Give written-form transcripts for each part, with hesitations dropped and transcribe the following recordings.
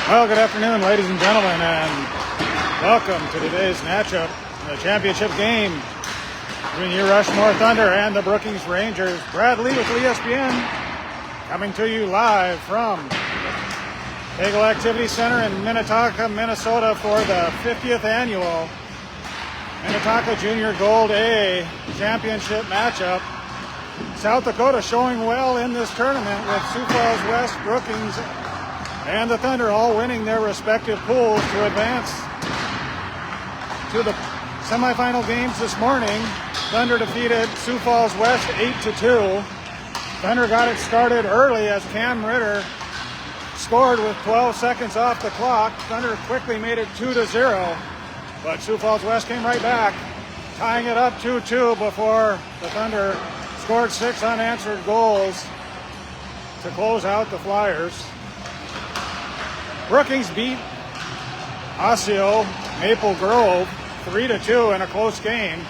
Well, good afternoon, ladies and gentlemen, and welcome to today's matchup, the championship game between your Rushmore Thunder and the Brookings Rangers. Brad Lee with LeeSPN coming to you live from Hagel Activity Center in Minnetonka, Minnesota for the 50th annual Minnetonka Junior Gold A championship matchup. South Dakota showing well in this tournament with Sioux Falls West, Brookings, and the Thunder all winning their respective pools to advance to the semifinal games this morning. Thunder defeated Sioux Falls West 8-2. Thunder got it started early as Cam Ritter scored with 12 seconds off the clock. Thunder quickly made it 2-0, but Sioux Falls West came right back, tying it up 2-2 before the Thunder scored 6 unanswered goals to close out the Flyers. Brookings beat Osseo Maple Grove 3-2 in a close game.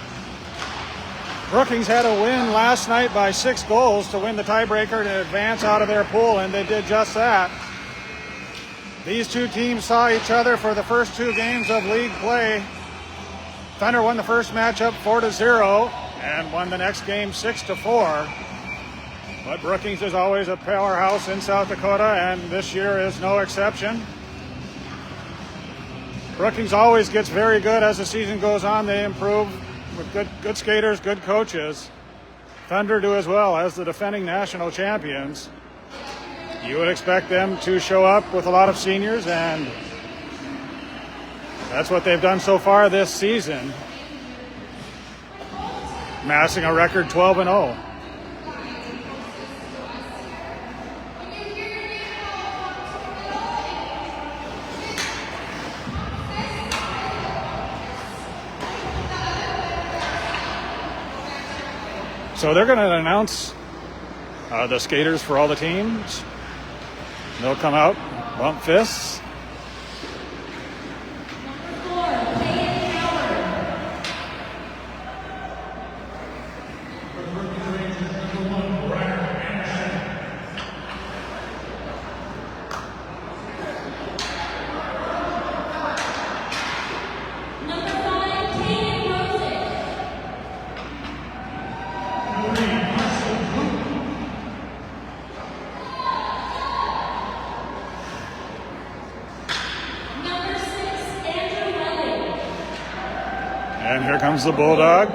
Brookings had a win last night by 6 goals to win the tiebreaker to advance out of their pool, and they did just that. These two teams saw each other for the first 2 games of league play. Thunder won the first matchup 4-0 and won the next game 6-4. But Brookings is always a powerhouse in South Dakota, and this year is no exception. Brookings always gets very good as the season goes on. They improve with good skaters, good coaches. Thunder do as well as the defending national champions. You would expect them to show up with a lot of seniors, and that's what they've done so far this season, amassing a record 12-0. So they're going to announce the skaters for all the teams. They'll come out, bump fists. And here comes the Bulldog.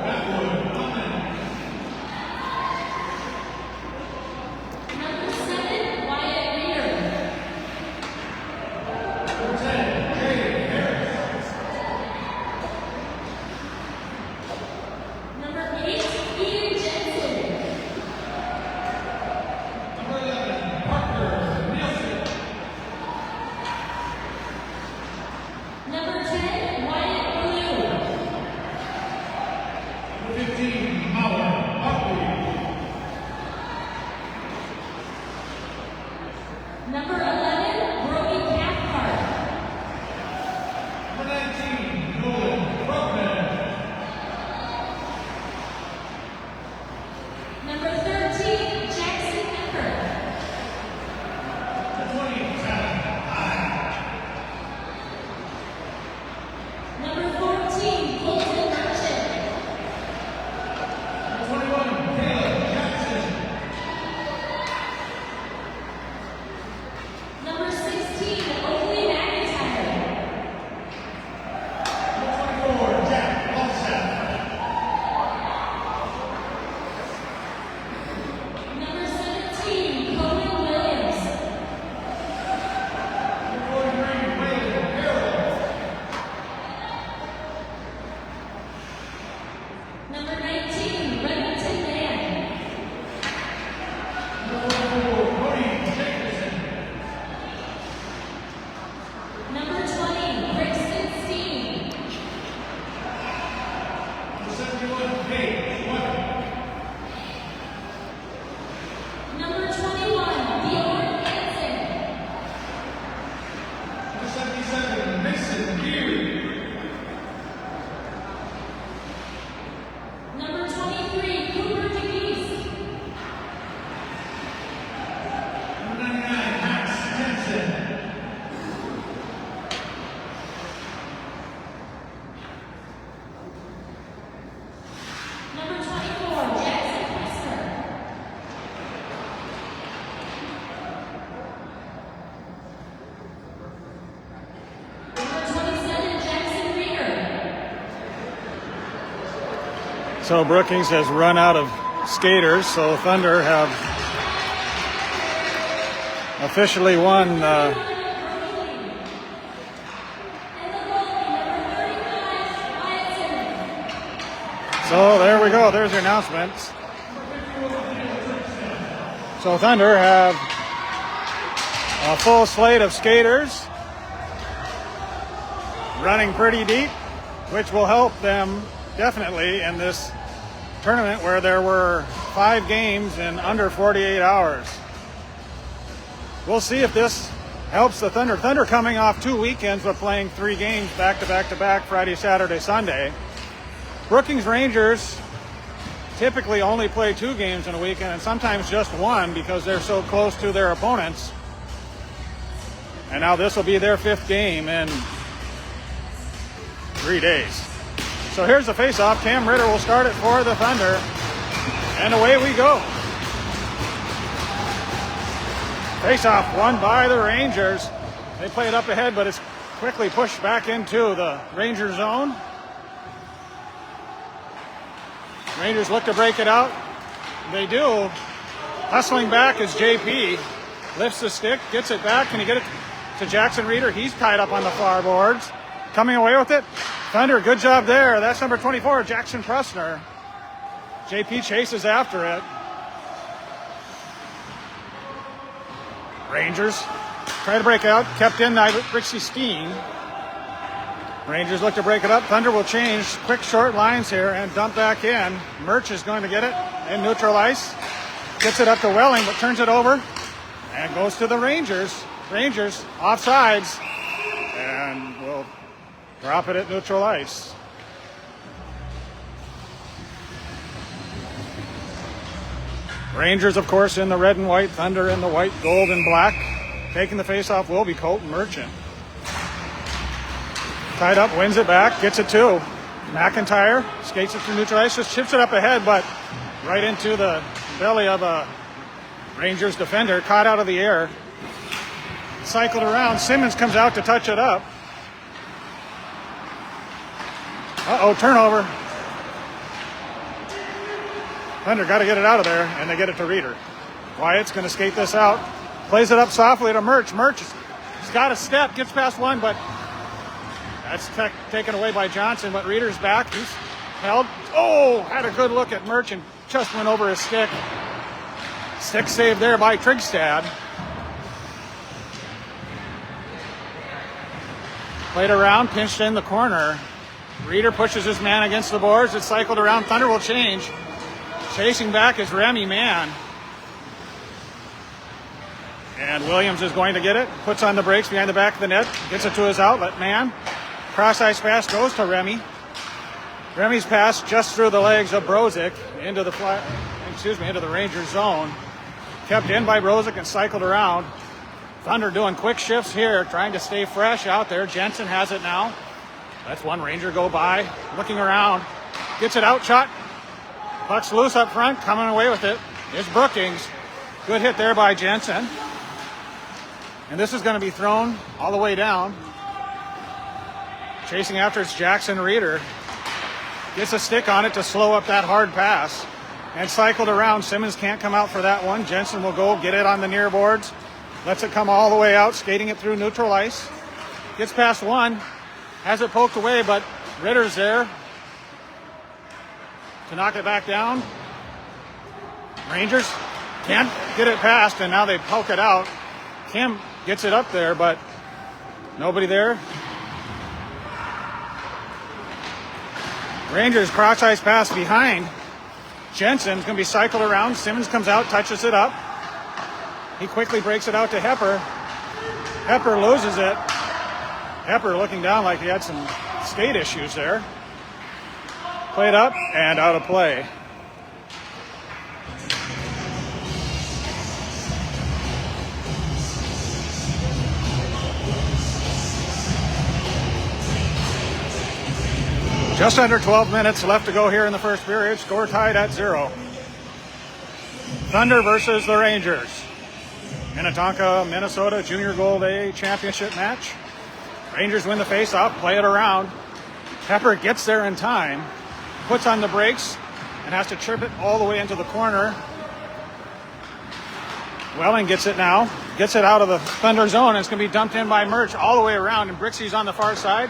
So Brookings has run out of skaters, so Thunder have officially won so there we go. There's your announcements. So Thunder have a full slate of skaters running pretty deep, which will help them definitely in this tournament where there were 5 games in under 48 hours. We'll see if this helps the Thunder. Thunder coming off 2 weekends of playing 3 games back to back to back, Friday, Saturday, Sunday. Brookings Rangers typically only play 2 games in a weekend and sometimes just 1 because they're so close to their opponents. And now this will be their 5th game in 3 days. So here's the face-off. Cam Ritter will start it for the Thunder. And away we go. Face-off won by the Rangers. They play it up ahead, but it's quickly pushed back into the Ranger zone. Rangers look to break it out. They do. Hustling back is JP. Lifts the stick, gets it back. Can he get it to Jackson Reeder? He's tied up on the far boards. Coming away with it. Thunder, good job there. That's number 24, Jackson Pressner. JP chases after it. Rangers try to break out. Kept in by Rixie Steen. Rangers look to break it up. Thunder will change. Quick short lines here and dump back in. Murch is going to get it in neutral ice. Gets it up to Welling, but turns it over. And goes to the Rangers. Rangers offsides. And will drop it at neutral ice. Rangers, of course, in the red and white. Thunder in the white, gold, and black. Taking the face-off will be Colton Merchant. Tied up, wins it back, gets it to McIntyre. Skates it through neutral ice, just chips it up ahead, but right into the belly of a Rangers defender. Caught out of the air. Cycled around. Simmons comes out to touch it up. Uh-oh, turnover. Thunder got to get it out of there, and they get it to Reeder. Wyatt's going to skate this out. Plays it up softly to Murch. Murch has got a step, gets past one, but that's taken away by Johnson. But Reeder's back. He's held. Oh, had a good look at Murch and just went over his stick. Stick save there by Trigstad. Played around, pinched in the corner. Reeder pushes his man against the boards. It's cycled around. Thunder will change. Chasing back is Remy Mann. And Williams is going to get it. Puts on the brakes behind the back of the net. Gets it to his outlet man. Cross-ice pass goes to Remy. Remy's pass just through the legs of Brozic into the Rangers zone. Kept in by Brozic and cycled around. Thunder doing quick shifts here, trying to stay fresh out there. Jensen has it now. Lets one Ranger go by, looking around. Gets it out, shot. Puck's loose up front, coming away with it is Brookings. Good hit there by Jensen. And this is going to be thrown all the way down. Chasing after it's Jackson Reeder. Gets a stick on it to slow up that hard pass. And cycled around. Simmons can't come out for that one. Jensen will go get it on the near boards. Lets it come all the way out, skating it through neutral ice. Gets past one. Has it poked away, but Ritter's there to knock it back down. Rangers can't get it past, and now they poke it out. Kim gets it up there, but nobody there. Rangers cross-ice pass behind. Jensen's going to be cycled around. Simmons comes out, touches it up. He quickly breaks it out to Hepper. Hepper loses it. Hepper looking down like he had some skate issues there. Played up and out of play. Just under 12 minutes left to go here in the first period. Score tied at 0. Thunder versus the Rangers. Minnetonka, Minnesota Junior Gold A championship match. Rangers win the face-off, play it around. Pepper gets there in time, puts on the brakes, and has to chirp it all the way into the corner. Welling gets it now, gets it out of the Thunder zone, and it's going to be dumped in by Murch all the way around, and Brixey's on the far side,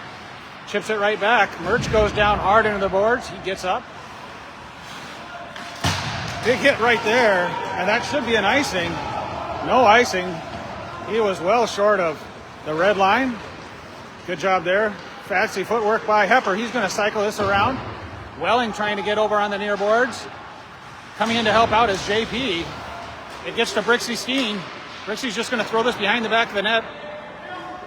chips it right back. Murch goes down hard into the boards, he gets up. Big hit right there, and that should be an icing. No icing. He was well short of the red line. Good job there. Fancy footwork by Hepper. He's going to cycle this around. Welling trying to get over on the near boards. Coming in to help out is JP. It gets to Brixey Steen. Brixey's just going to throw this behind the back of the net.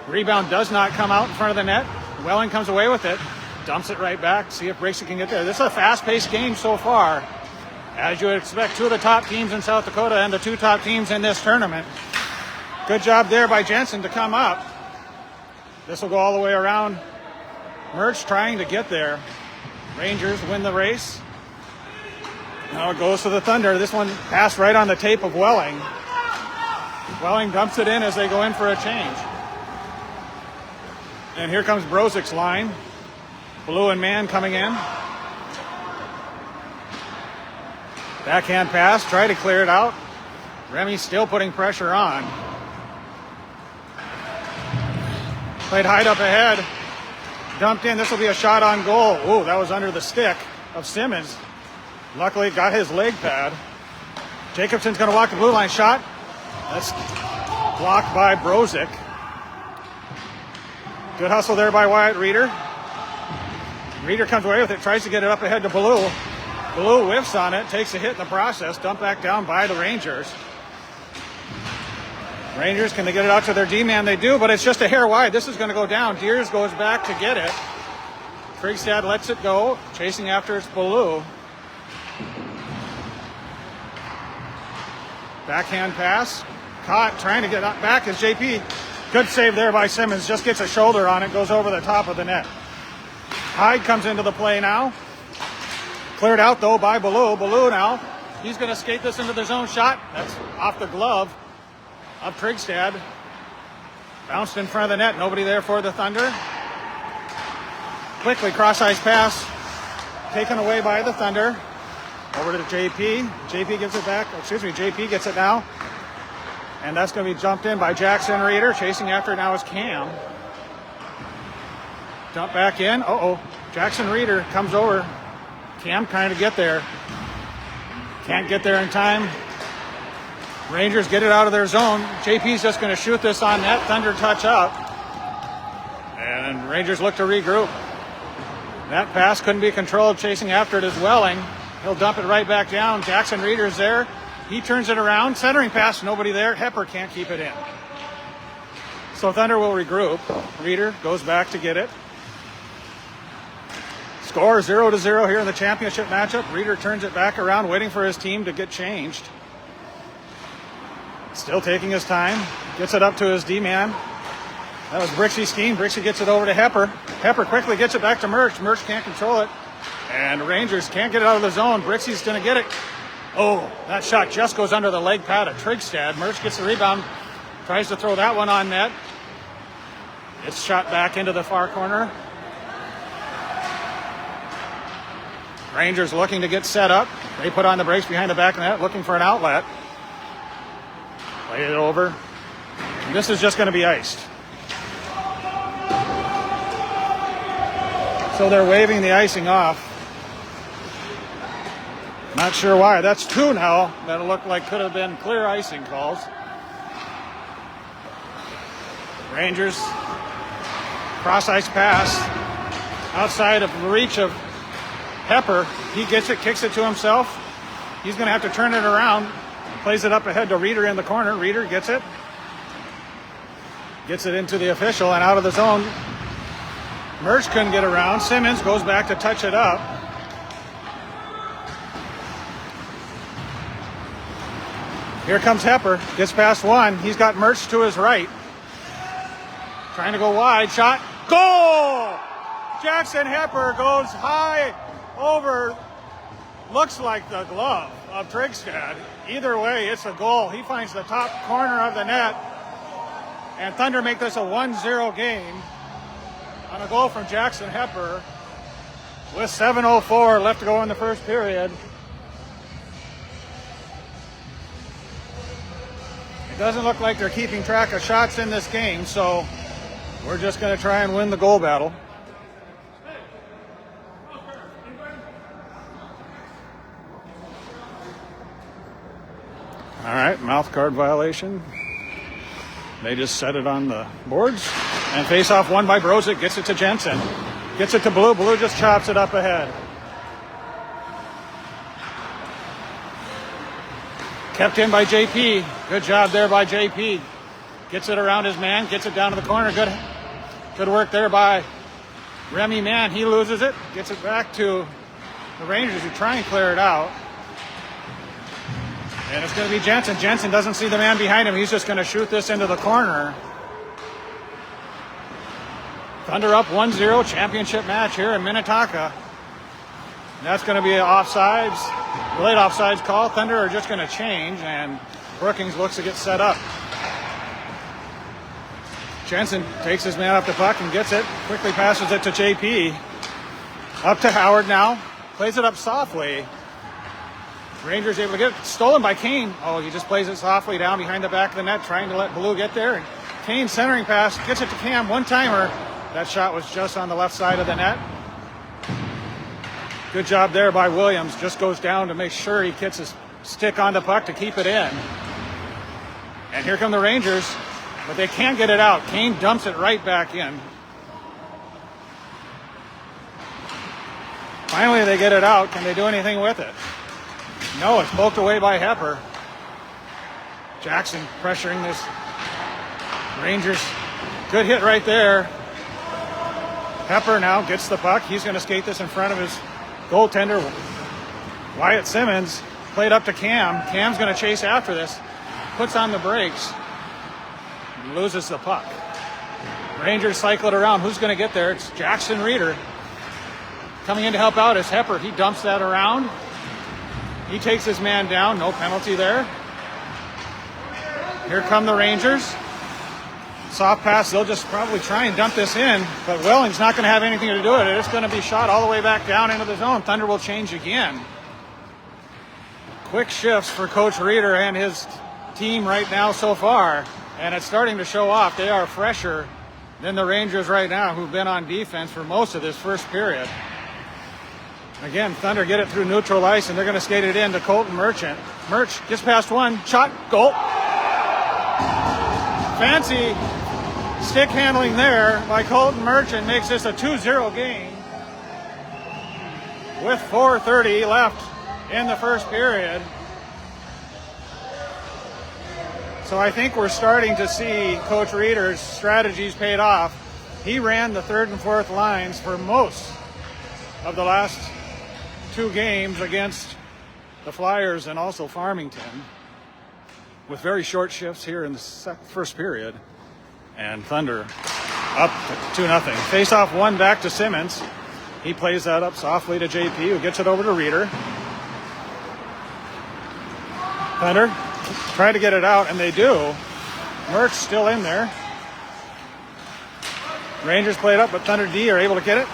Rebound does not come out in front of the net. Welling comes away with it. Dumps it right back. See if Brixey can get there. This is a fast-paced game so far. As you would expect, two of the top teams in South Dakota and the two top teams in this tournament. Good job there by Jensen to come up. This will go all the way around. Murch trying to get there. Rangers win the race. Now it goes to the Thunder. This one passed right on the tape of Welling. Welling dumps it in as they go in for a change. And here comes Brozik's line. Blue and Man coming in. Backhand pass, try to clear it out. Remy still putting pressure on. Played hide up ahead. Dumped in, this will be a shot on goal. Ooh, that was under the stick of Simmons. Luckily got his leg pad. Jacobson's gonna walk the blue line shot. That's blocked by Brozik. Good hustle there by Wyatt Reeder. Reeder comes away with it, tries to get it up ahead to Blue. Blue whiffs on it, takes a hit in the process, dumped back down by the Rangers. Rangers, can they get it out to their D-man? They do, but it's just a hair wide. This is going to go down. Deers goes back to get it. Krigstad lets it go. Chasing after it's Blue. Backhand pass. Caught, trying to get it back is JP. Good save there by Simmons. Just gets a shoulder on it, goes over the top of the net. Hyde comes into the play now. Cleared out, though, by Baloo. Baloo now, he's going to skate this into the zone shot. That's off the glove of Trigstad. Bounced in front of the net. Nobody there for the Thunder. Quickly, cross-ice pass. Taken away by the Thunder. Over to JP. JP gives it back. JP gets it now. And that's going to be jumped in by Jackson Reeder. Chasing after it now is Cam. Dump back in. Uh-oh. Jackson Reeder comes over. Cam trying to get there. Can't get there in time. Rangers get it out of their zone. JP's just going to shoot this on net. Thunder touch up. And Rangers look to regroup. That pass couldn't be controlled. Chasing after it is Welling. He'll dump it right back down. Jackson Reeder's there. He turns it around. Centering pass, nobody there. Hepper can't keep it in. So Thunder will regroup. Reeder goes back to get it. Score 0-0 here in the championship matchup. Reeder turns it back around, waiting for his team to get changed. Still taking his time. Gets it up to his D-man. That was Brixey Steen. Brixey gets it over to Hepper. Hepper quickly gets it back to Murch. Murch can't control it. And Rangers can't get it out of the zone. Brixey's going to get it. Oh, that shot just goes under the leg pad of Trigstad. Murch gets the rebound. Tries to throw that one on net. It's shot back into the far corner. Rangers looking to get set up. They put on the brakes behind the back of the net, looking for an outlet. Play it over. And this is just going to be iced. So they're waving the icing off. Not sure why. That's two now that looked like could have been clear icing calls. Rangers cross ice pass outside of reach of Hepper. He gets it, kicks it to himself. He's going to have to turn it around. Plays it up ahead to Reeder in the corner. Reeder gets it. Gets it into the official and out of the zone. Murch couldn't get around. Simmons goes back to touch it up. Here comes Hepper. Gets past one. He's got Murch to his right. Trying to go wide. Shot. Goal! Jackson Hepper goes high over, looks like the glove of Trigstad. Either way, it's a goal. He finds the top corner of the net. And Thunder make this a 1-0 game on a goal from Jackson Hepper with 7:04 left to go in the first period. Doesn't look like they're keeping track of shots in this game, so we're just going to try and win the goal battle. All right, mouth guard violation. They just set it on the boards. And face-off won by Brozic. Gets it to Jensen. Gets it to Blue. Blue just chops it up ahead. Kept in by JP. Good job there by JP. Gets it around his man. Gets it down to the corner. Good work there by Remy Mann. He loses it. Gets it back to the Rangers, who try and clear it out. And it's going to be Jensen. Jensen doesn't see the man behind him. He's just going to shoot this into the corner. Thunder up 1-0, championship match here in Minnetonka. And that's going to be an offsides, late offsides call. Thunder are just going to change, and Brookings looks to get set up. Jensen takes his man up the puck and gets it. Quickly passes it to JP. Up to Howard now. Plays it up softly. Rangers able to get it. Stolen by Kane. Oh, he just plays it softly down behind the back of the net, trying to let Blue get there. And Kane centering pass, gets it to Cam. One-timer. That shot was just on the left side of the net. Good job there by Williams. Just goes down to make sure he gets his stick on the puck to keep it in. And here come the Rangers, but they can't get it out. Kane dumps it right back in. Finally, they get it out. Can they do anything with it? No, it's poked away by Hepper. Jackson pressuring this Rangers. Good hit right there. Hepper now gets the puck. He's going to skate this in front of his goaltender, Wyatt Simmons. Played up to Cam. Cam's going to chase after this. Puts on the brakes. Loses the puck. Rangers cycle it around. Who's going to get there? It's Jackson Reeder. Coming in to help out is Hepper. He dumps that around. He takes his man down. No penalty there. Here come the Rangers. Soft pass. They'll just probably try and dump this in, but Welling's not going to have anything to do with it. It's going to be shot all the way back down into the zone. Thunder will change again. Quick shifts for Coach Reeder and his team right now so far, and it's starting to show off. They are fresher than the Rangers right now, who've been on defense for most of this first period. Again, Thunder get it through neutral ice, and they're going to skate it in to Colton Merchant. Merch gets past one, shot, goal. Fancy stick handling there by Colton Merchant makes this a 2-0 game with 4:30 left in the first period. So I think we're starting to see Coach Reeder's strategies paid off. He ran the third and fourth lines for most of the last two games against the Flyers and also Farmington, with very short shifts here in the first period. And Thunder up 2-0. Face-off one back to Simmons. He plays that up softly to JP, who gets it over to Reeder. Thunder try to get it out, and they do. Merch still in there. Rangers play it up, but Thunder D are able to get it.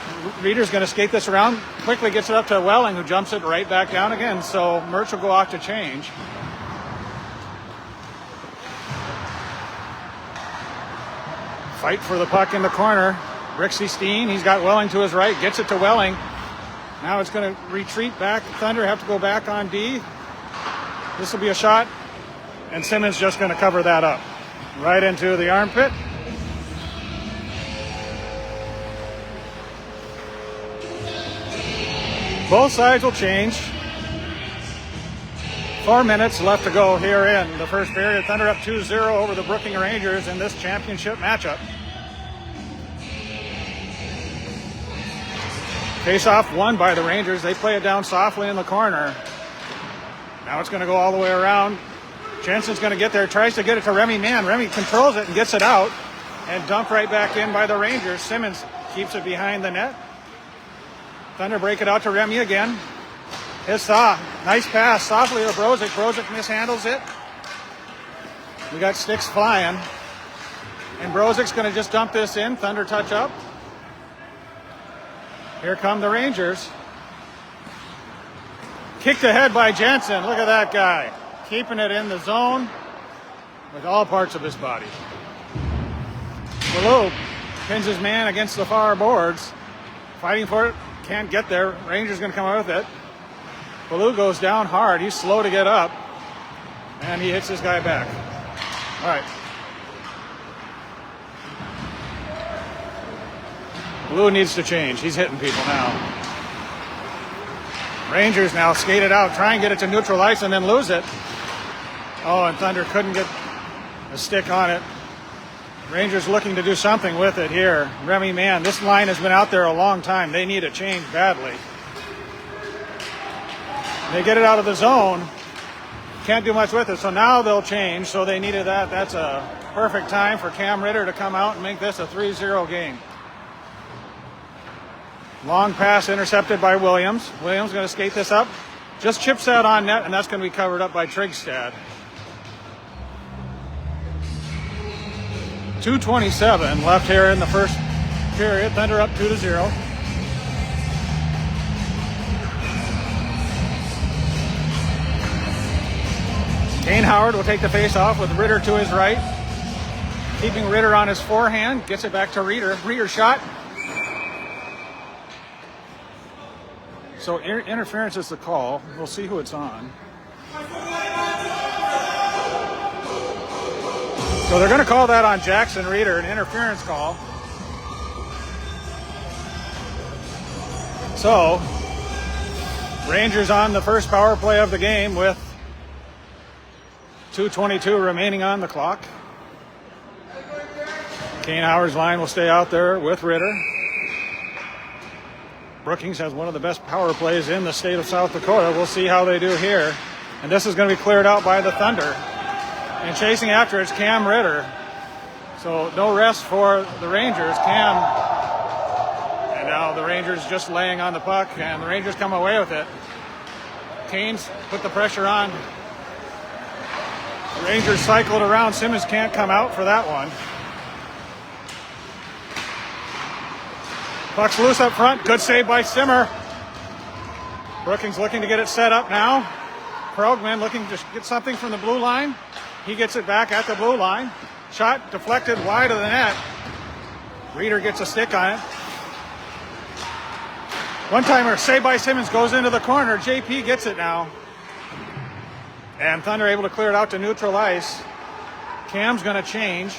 Reeder's going to skate this around. Quickly gets it up to Welling, who jumps it right back down again. So Merch will go off to change. Fight for the puck in the corner. Brixie Steen, he's got Welling to his right. Gets it to Welling. Now it's going to retreat back. Thunder have to go back on D. This will be a shot. And Simmons just going to cover that up. Right into the armpit. Both sides will change. 4 minutes left to go here in the first period. Thunder up 2-0 over the Brookings Rangers in this championship matchup. Face-off won by the Rangers. They play it down softly in the corner. Now it's going to go all the way around. Jensen's going to get there, tries to get it to Remy Mann. Remy controls it and gets it out. And dumped right back in by the Rangers. Simmons keeps it behind the net. Thunder break it out to Remy again. His nice pass softly to Brozic. Brozic mishandles it. We got sticks flying. And Brozic's going to just dump this in. Thunder touch up. Here come the Rangers. Kicked ahead by Jensen. Look at that guy. Keeping it in the zone. with all parts of his body. Ballou pins his man against the far boards, fighting for it, can't get there. Ranger's going to come out with it. Ballou goes down hard. He's slow to get up, and he hits this guy back. All right. Ballou needs to change. He's hitting people now. Rangers now skate it out, try and get it to neutral ice and then lose it. Oh, and Thunder couldn't get a stick on it. Rangers looking to do something with it here. Remy Mann, this line has been out there a long time. They need a change badly. They get it out of the zone. Can't do much with it, so now they'll change. So they needed that. That's a perfect time for Cam Ritter to come out and make this a 3-0 game. Long pass intercepted by Williams. Williams going to skate this up. Just chips that on net, and that's going to be covered up by Trigstad. 2:27 left here in the first period. Thunder up 2-0. Kane Howard will take the face off with Ritter to his right. Keeping Ritter on his forehand. Gets it back to Ritter. Ritter shot. So interference is the call. We'll see who it's on. So they're going to call that on Jackson Ritter, an interference call. So Rangers on the first power play of the game with 2:22 remaining on the clock. Kane Howard's line will stay out there with Ritter. Brookings has one of the best power plays in the state of South Dakota. We'll see how they do here. And this is going to be cleared out by the Thunder. And chasing after it's Cam Ritter. So no rest for the Rangers. Cam. And now the Rangers just laying on the puck, and the Rangers come away with it. Kane's put the pressure on. The Rangers cycled around. Simmons can't come out for that one. Puck's loose up front. Good save by Simmer. Brookings looking to get it set up now. Krogman looking to get something from the blue line. He gets it back at the blue line. Shot deflected wide of the net. Ritter gets a stick on it. One-timer, saved by Simmons, goes into the corner. JP gets it now. And Thunder able to clear it out to neutral ice. Cam's going to change,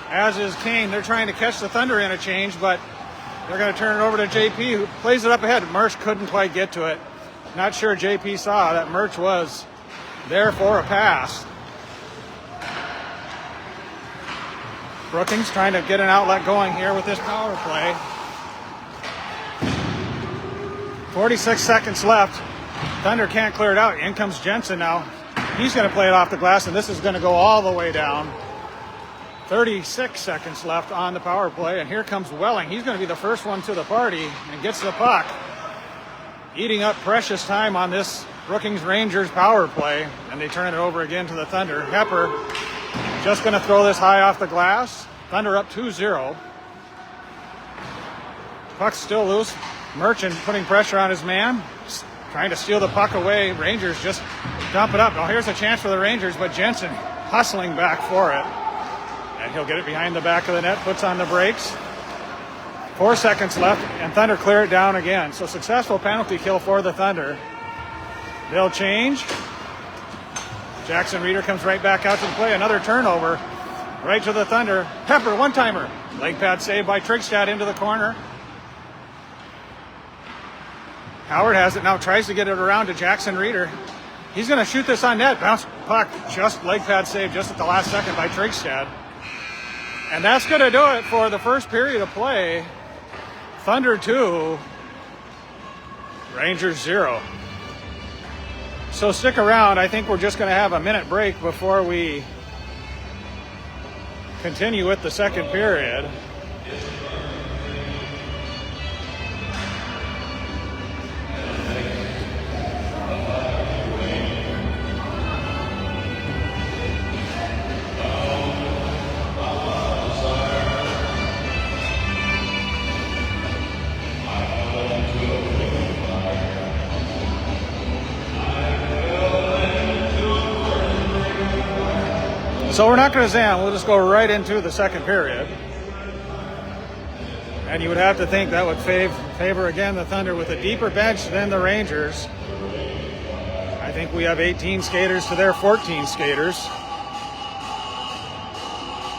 as is Kane. They're trying to catch the Thunder in a change, but they're going to turn it over to JP, who plays it up ahead. Mersch couldn't quite get to it. Not sure JP saw that Mersch was there for a pass. Brookings trying to get an outlet going here with this power play. 46 seconds left. Thunder can't clear it out. In comes Jensen now. He's going to play it off the glass, and this is going to go all the way down. 36 seconds left on the power play, and here comes Welling. He's going to be the first one to the party and gets the puck. Eating up precious time on this Brookings Rangers power play, and they turn it over again to the Thunder. Hepper just going to throw this high off the glass. Thunder up 2-0. Puck's still loose. Merchant putting pressure on his man, trying to steal the puck away. Rangers just dump it up. Now here's a chance for the Rangers, but Jensen hustling back for it. And he'll get it behind the back of the net, puts on the brakes. 4 seconds left, and Thunder clear it down again. So successful penalty kill for the Thunder. They'll change. Jackson Ritter comes right back out to the play. Another turnover right to the Thunder. Pepper, one-timer. Leg pad save by Trigstad into the corner. Howard has it now, tries to get it around to Jackson Ritter. He's going to shoot this on net. Bounce puck, just leg pad save just at the last second by Trigstad. And that's going to do it for the first period of play. Thunder 2, Rangers 0. So stick around. I think we're just going to have a minute break before we continue with the second period. So we're not going to zam. We'll just go right into the second period. And you would have to think that would favor again the Thunder with a deeper bench than the Rangers. I think we have 18 skaters to their 14 skaters.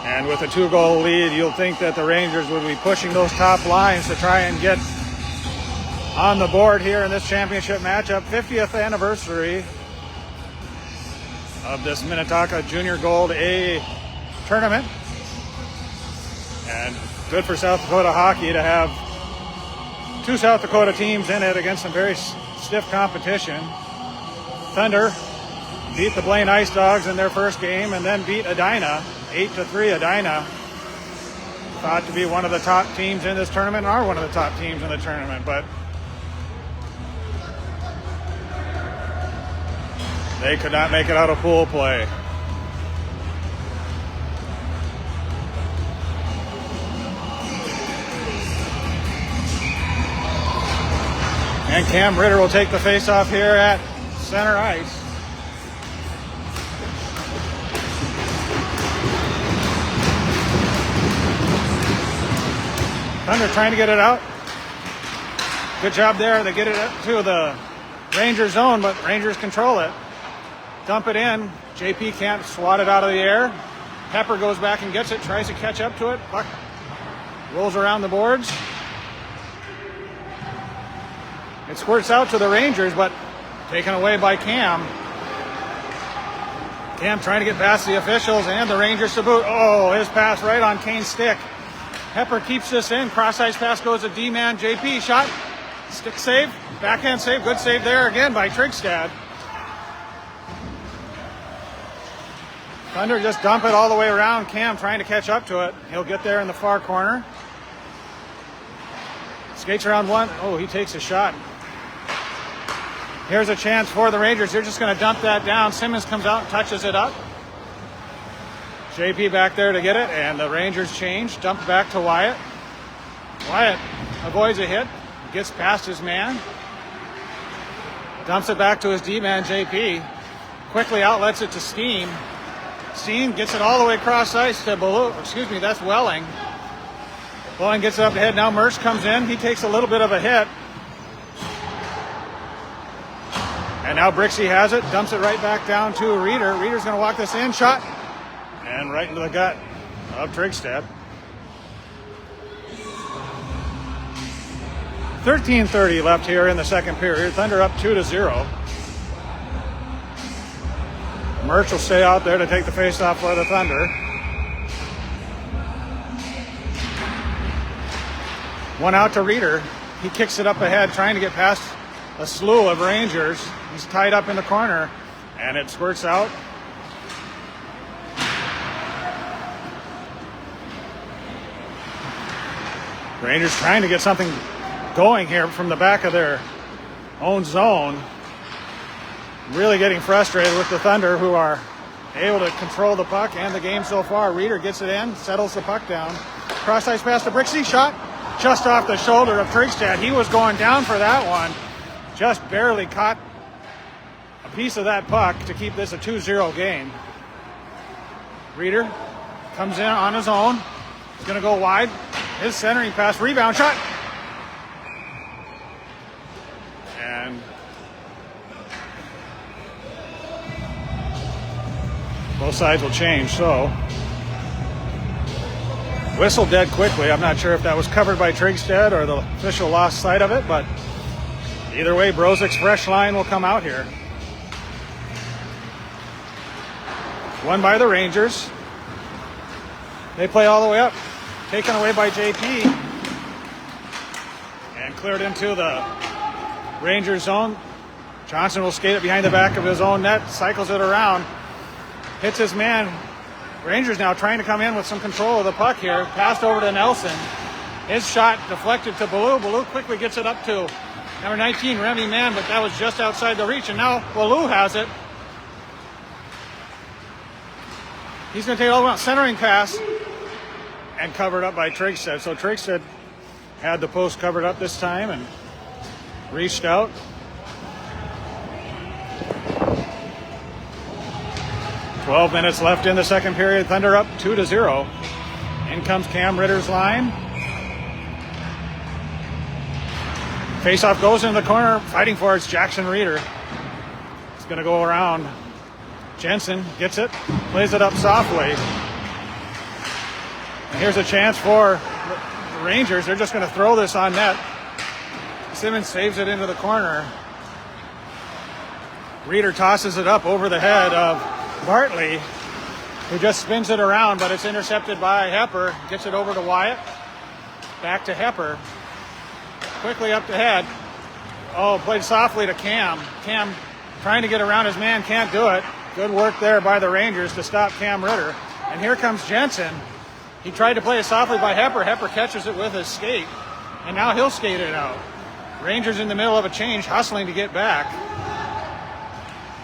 And with a 2-goal lead, you'll think that the Rangers would be pushing those top lines to try and get on the board here in this championship matchup. 50th anniversary of this Minnetonka Junior Gold A tournament. And good for South Dakota hockey to have 2 South Dakota teams in it against some very stiff competition. Thunder beat the Blaine Ice Dogs in their first game and then beat Edina 8-3. Edina thought to be one of the top teams in this tournament, and are one of the top teams in the tournament, but they could not make it out of pool play. And Cam Ritter will take the face-off here at center ice. Thunder trying to get it out. Good job there. They get it up to the Ranger zone, but Rangers control it. Dump it in. JP can't swat it out of the air. Pepper goes back and gets it, tries to catch up to it. Puck rolls around the boards. It squirts out to the Rangers, but taken away by Cam. Cam trying to get past the officials and the Rangers to boot. Oh, his pass right on Kane's stick. Pepper keeps this in. Cross-ice pass goes to D-man. JP shot. Stick save. Backhand save. Good save there again by Trigstad. Thunder just dump it all the way around. Cam trying to catch up to it. He'll get there in the far corner. Skates around one. Oh, he takes a shot. Here's a chance for the Rangers. They're just going to dump that down. Simmons comes out and touches it up. JP back there to get it, and the Rangers change. Dump back to Wyatt. Wyatt avoids a hit. Gets past his man. Dumps it back to his D-man, JP. Quickly outlets it to Steen. Steen gets it all the way across ice to that's Welling. Welling gets it up ahead. Now Mersch comes in. He takes a little bit of a hit. And now Brixey has it. Dumps it right back down to Reeder. Reeder's going to walk this in. Shot. And right into the gut of Trigstad. 13:30 left here in the second period. Thunder up 2-0. Mersch will stay out there to take the faceoff for the Thunder. One out to Reeder. He kicks it up ahead, trying to get past a slew of Rangers. He's tied up in the corner, and it squirts out. Rangers trying to get something going here from the back of their own zone. Really getting frustrated with the Thunder, who are able to control the puck and the game so far. Reeder gets it in, settles the puck down. Cross-ice pass to Brixey. Shot just off the shoulder of Trigstad. He was going down for that one. Just barely caught a piece of that puck to keep this a 2-0 game. Reeder comes in on his own. He's going to go wide. His centering pass, rebound shot. And both sides will change, so whistle dead quickly. I'm not sure if that was covered by Trigstad or the official lost sight of it, but either way, Brozik's fresh line will come out here. Won by the Rangers. They play all the way up. Taken away by JP. And cleared into the Rangers zone. Johnson will skate it behind the back of his own net. Cycles it around. Hits his man. Rangers now trying to come in with some control of the puck here. Passed over to Nelson. His shot deflected to Ballou. Ballou quickly gets it up to number 19, Remy Mann, but that was just outside the reach. And now Ballou has it. He's going to take it all around. Centering pass. And covered up by Trigstad. So Trigstad had the post covered up this time and reached out. 12 minutes left in the second period. Thunder up 2-0. In comes Cam Ritter's line. Faceoff goes into the corner. Fighting for it's Jackson Reeder. It's going to go around. Jensen gets it. Plays it up softly. And here's a chance for the Rangers. They're just going to throw this on net. Simmons saves it into the corner. Reeder tosses it up over the head of Bartley, who just spins it around, but it's intercepted by Hepper. Gets it over to Wyatt. Back to Hepper. Quickly up the head. Oh, played softly to Cam. Cam trying to get around his man, can't do it. Good work there by the Rangers to stop Cam Ritter. And here comes Jensen. He tried to play it softly by Hepper. Hepper catches it with his skate, and now he'll skate it out. Rangers in the middle of a change, hustling to get back.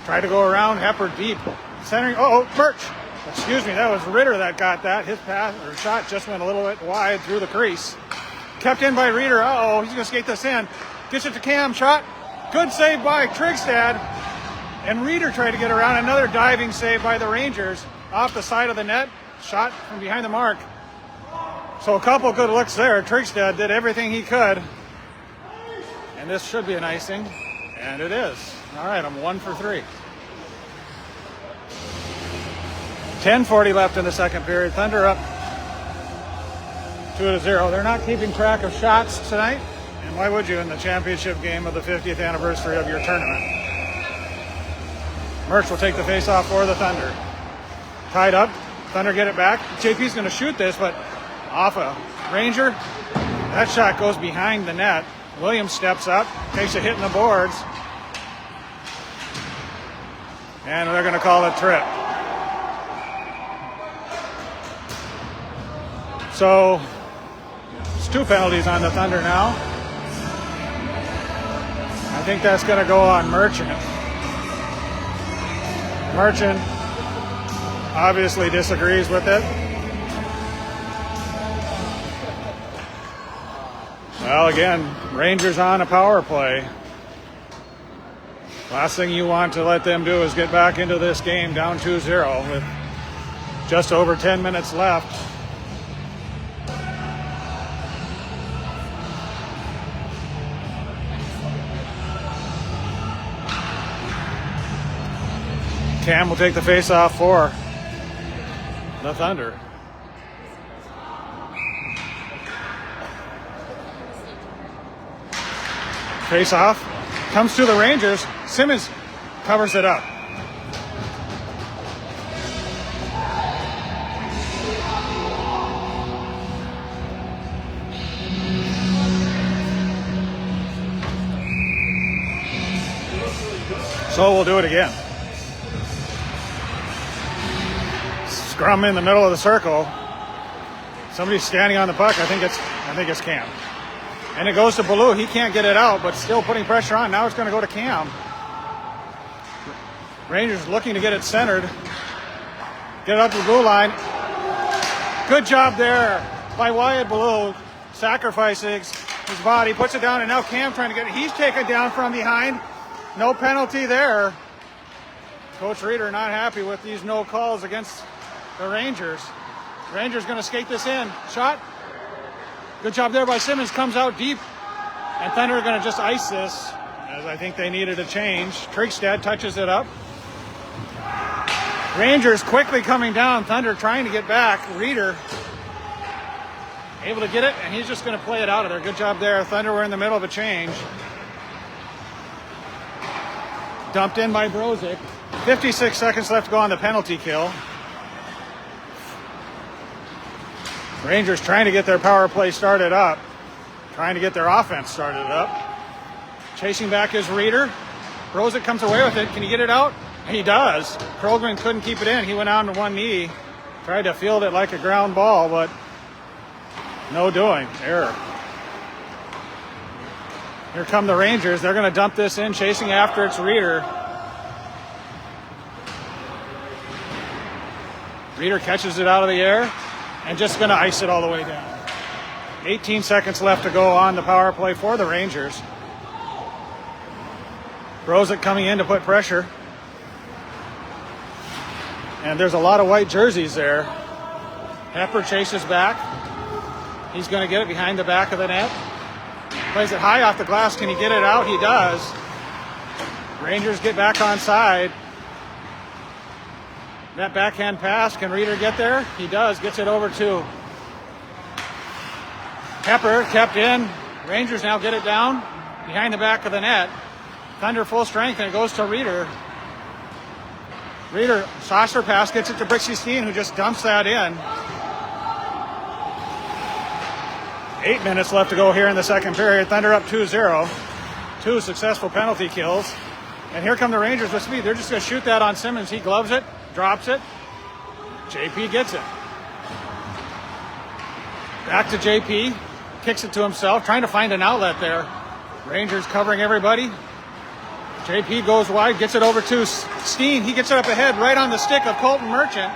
Try to go around, Hepper deep. Centering, Birch. Excuse me, that was Ritter that got that. His pass or shot just went a little bit wide through the crease. Kept in by Reeder. He's going to skate this in. Gets it to Cam. Shot. Good save by Trigstad. And Reeder tried to get around. Another diving save by the Rangers. Off the side of the net. Shot from behind the mark. So a couple good looks there. Trigstad did everything he could. And this should be an icing. And it is. All right, I'm 1 for 3. 10:40 left in the second period. Thunder up 2-0. They're not keeping track of shots tonight, and why would you in the championship game of the 50th anniversary of your tournament? Mertz will take the face-off for the Thunder. Tied up. Thunder get it back. JP's going to shoot this, but off a Ranger. That shot goes behind the net. Williams steps up, takes a hit in the boards, and they're going to call it trip. So, it's 2 penalties on the Thunder now. I think that's going to go on Merchant. Merchant obviously disagrees with it. Well, again, Rangers on a power play. Last thing you want to let them do is get back into this game down 2-0 with just over 10 minutes left. Cam will take the face-off for the Thunder. Face-off comes to the Rangers. Simmons covers it up. So we'll do it again. Scrum in the middle of the circle. Somebody's standing on the puck. I think it's Cam. And it goes to Ballou. He can't get it out, but still putting pressure on. Now it's going to go to Cam. Rangers looking to get it centered. Get it up to the blue line. Good job there by Wyatt Ballou. Sacrificing his body, puts it down, and now Cam trying to get it. He's taken down from behind. No penalty there. Coach Reeder not happy with these no calls against the Rangers. Rangers going to skate this in. Shot. Good job there by Simmons. Comes out deep. And Thunder are going to just ice this, as I think they needed a change. Trigstad touches it up. Rangers quickly coming down. Thunder trying to get back. Reeder able to get it, and he's just going to play it out of there. Good job there. Thunder were in the middle of a change. Dumped in by Brozic. 56 seconds left to go on the penalty kill. Rangers trying to get their power play started up. Trying to get their offense started up. Chasing back is Reeder. Brozic comes away with it. Can he get it out? He does. Krogman couldn't keep it in. He went on to one knee. Tried to field it like a ground ball, but no doing. Error. Here come the Rangers. They're going to dump this in. Chasing after it's Reeder. Reeder catches it out of the air and just going to ice it all the way down. 18 seconds left to go on the power play for the Rangers. Brozic coming in to put pressure. And there's a lot of white jerseys there. Hepper chases back. He's going to get it behind the back of the net. Plays it high off the glass. Can he get it out? He does. Rangers get back on side. That backhand pass. Can Reeder get there? He does. Gets it over to Hepper. Kept in. Rangers now get it down behind the back of the net. Thunder full strength, and it goes to Reeder. Reeder, saucer pass, gets it to Brixey-Steen, who just dumps that in. 8 minutes left to go here in the second period. Thunder up 2-0. 2 successful penalty kills. And here come the Rangers with speed. They're just going to shoot that on Simmons. He gloves it, drops it. JP gets it. Back to JP. Kicks it to himself, trying to find an outlet there. Rangers covering everybody. JP goes wide, gets it over to Steen. He gets it up ahead, right on the stick of Colton Merchant.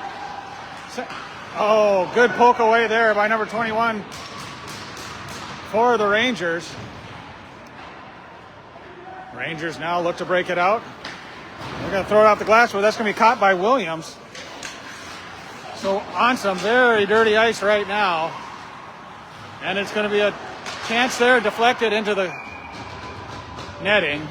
Oh, good poke away there by number 21 for the Rangers. Rangers now look to break it out. They're going to throw it off the glass, but that's going to be caught by Williams. So on some very dirty ice right now. And it's going to be a chance there, deflected into the netting.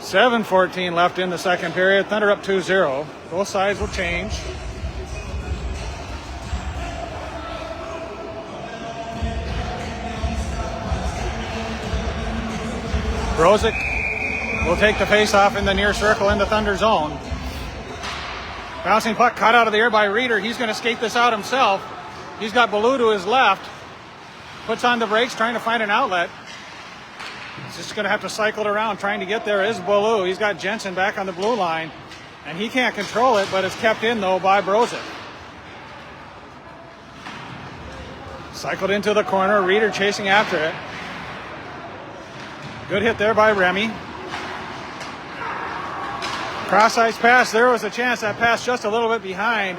7:14 left in the second period. Thunder up 2-0. Both sides will change. Brozic will take the face-off in the near circle in the Thunder zone. Bouncing puck caught out of the air by Reeder. He's going to skate this out himself. He's got Ballou to his left. Puts on the brakes, trying to find an outlet. He's just going to have to cycle it around. Trying to get there is Ballou. He's got Jensen back on the blue line. And he can't control it, but it's kept in, though, by Brozic. Cycled into the corner. Reeder chasing after it. Good hit there by Remy. Cross-ice pass. There was a chance. That pass just a little bit behind.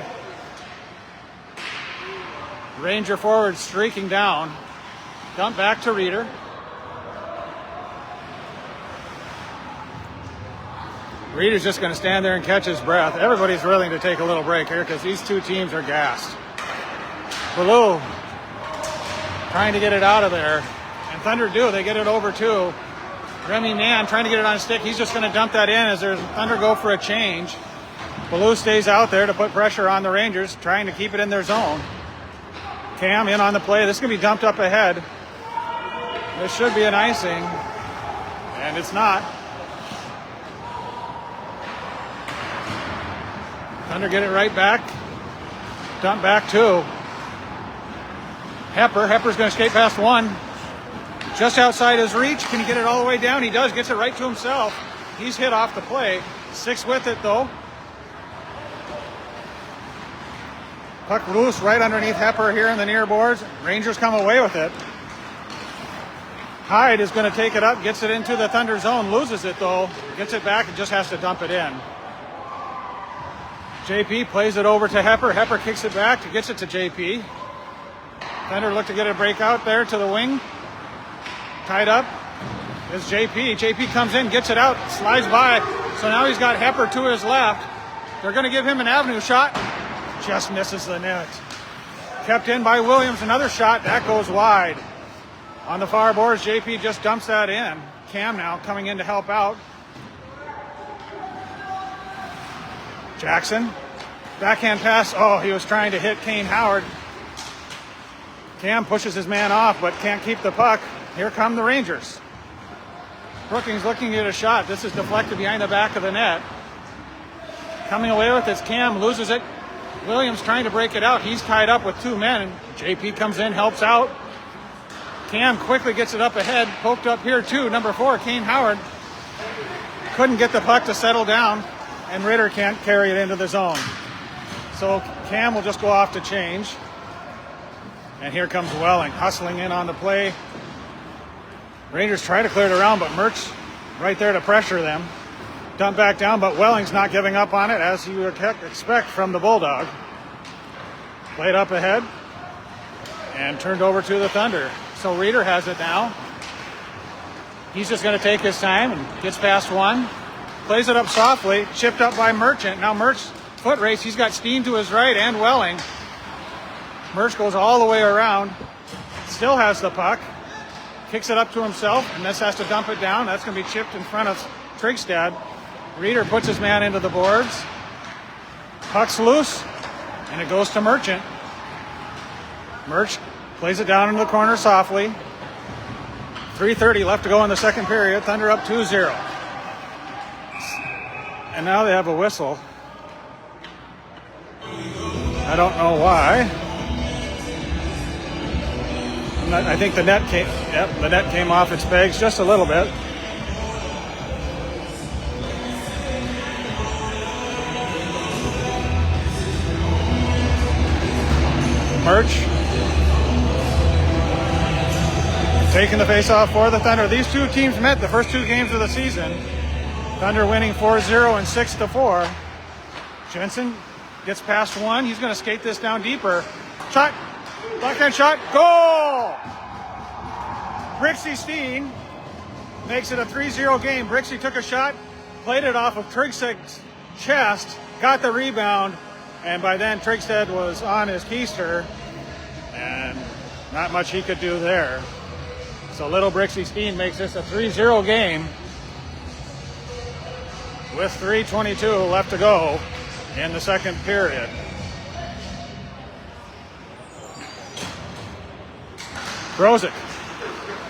Ranger forward streaking down. Dump back to Reeder. Reeder's just going to stand there and catch his breath. Everybody's willing to take a little break here because these two teams are gassed. Ballou trying to get it out of there. And Thunder do. They get it over to Remy Mann trying to get it on a stick. He's just going to dump that in as there's Thunder go for a change. Ballou stays out there to put pressure on the Rangers, trying to keep it in their zone. Cam in on the play. This is going to be dumped up ahead. This should be an icing, and it's not. Thunder get it right back. Dump back two. Hepper. Hepper's going to skate past one. Just outside his reach. Can he get it all the way down? He does. Gets it right to himself. He's hit off the play. 6 with it, though. Puck loose right underneath Hepper here in the near boards. Rangers come away with it. Hyde is going to take it up, gets it into the Thunder zone, loses it though, gets it back and just has to dump it in. JP plays it over to Hepper. Hepper kicks it back, gets it to JP. Thunder look to get a breakout there to the wing. Tied up is JP. JP comes in, gets it out, slides by. So now he's got Hepper to his left. They're going to give him an avenue shot. Just misses the net. Kept in by Williams. Another shot. That goes wide. On the far boards, JP just dumps that in. Cam now coming in to help out. Jackson. Backhand pass. Oh, he was trying to hit Kane Howard. Cam pushes his man off, but can't keep the puck. Here come the Rangers. Brookings looking to get a shot. This is deflected behind the back of the net. Coming away with this, Cam loses it. Williams trying to break it out. He's tied up with two men. And JP comes in, helps out. Cam quickly gets it up ahead. Poked up here too. Number 4, Kane Howard. Couldn't get the puck to settle down. And Ritter can't carry it into the zone. So Cam will just go off to change. And here comes Welling hustling in on the play. Rangers try to clear it around, but Mertz right there to pressure them. Dump back down, but Welling's not giving up on it, as you would expect from the Bulldog. Played up ahead and turned over to the Thunder. So Reeder has it now. He's just going to take his time and gets past one. plays it up softly, chipped up by Merchant. Now Merch's foot race, he's got Steen to his right and Welling. Merch goes all the way around, still has the puck, kicks it up to himself, and this has to dump it down. That's going to be chipped in front of Trigstad. Reeder puts his man into the boards. Puck's loose, and it goes to Merchant. Merch plays it down into the corner softly. 3:30 left to go in the second period. Thunder up 2-0. And now they have a whistle. I don't know why. I think the net came off its pegs just a little bit. Merch taking the face-off for the Thunder. These two teams met the first two games of the season. Thunder winning 4-0 and 6-4. Jensen gets past one. He's going to skate this down deeper. Shot. Backhand shot. Goal! Brixie Steen makes it a 3-0 game. Brixie took a shot, played it off of Trigstad's chest, got the rebound, and by then Trigstad was on his keister, and not much he could do there. So little Brixie Steen makes this a 3-0 game with 3:22 left to go in the second period. Brozic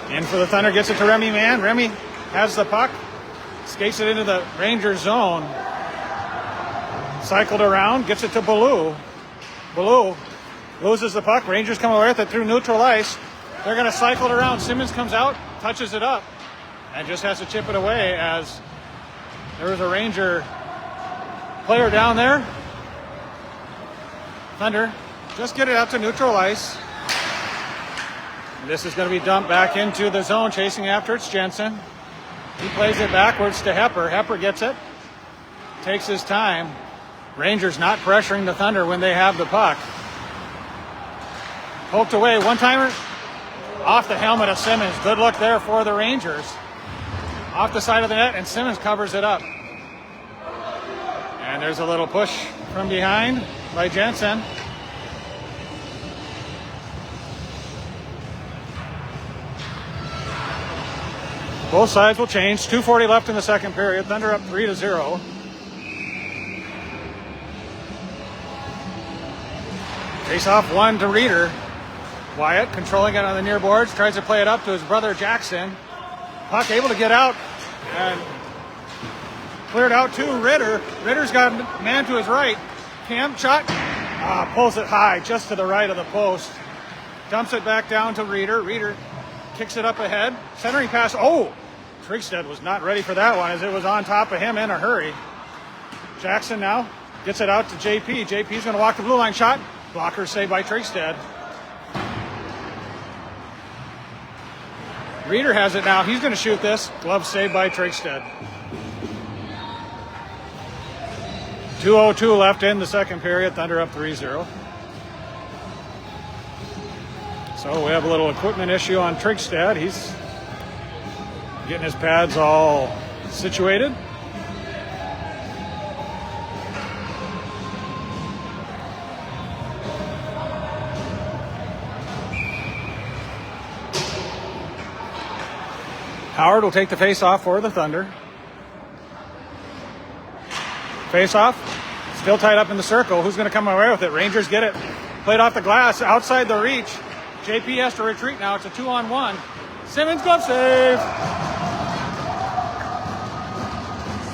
in for the Thunder, gets it to Remy Mann. Remy has the puck, skates it into the Rangers zone, cycled around, gets it to Ballou. Ballou loses the puck. Rangers come away with it through neutral ice. They're going to cycle it around. Simmons comes out, touches it up, and just has to chip it away as there was a Ranger player down there. Thunder just get it out to neutral ice. This is going to be dumped back into the zone, chasing after it's Jensen. He plays it backwards to Hepper. Hepper gets it, takes his time. Rangers not pressuring the Thunder when they have the puck. Poked away, one-timer off the helmet of Simmons. Good look there for the Rangers. Off the side of the net, and Simmons covers it up. And there's a little push from behind by Jensen. Both sides will change. 2:40 left in the second period. Thunder up 3-0. Face off one to Reeder. Wyatt controlling it on the near boards. Tries to play it up to his brother Jackson. Puck able to get out and cleared out to Ritter. Ritter's got a man to his right. Cam shot. Pulls it high just to the right of the post. Dumps it back down to Reeder. Reeder kicks it up ahead. Centering pass. Oh! Trigstad was not ready for that one as it was on top of him in a hurry. Jackson now gets it out to JP. JP's going to walk the blue line. Shot. Blocker saved by Trigstad. Reeder has it now. He's going to shoot this. Glove saved by Trigstad. 2:02 left in the second period. Thunder up 3-0. So we have a little equipment issue on Trigstad. He's getting his pads all situated. Howard will take the face-off for the Thunder. Face-off, still tied up in the circle. Who's going to come away with it? Rangers get it. Played off the glass, outside the reach. JP has to retreat now. It's a 2-on-1. Simmons glove save.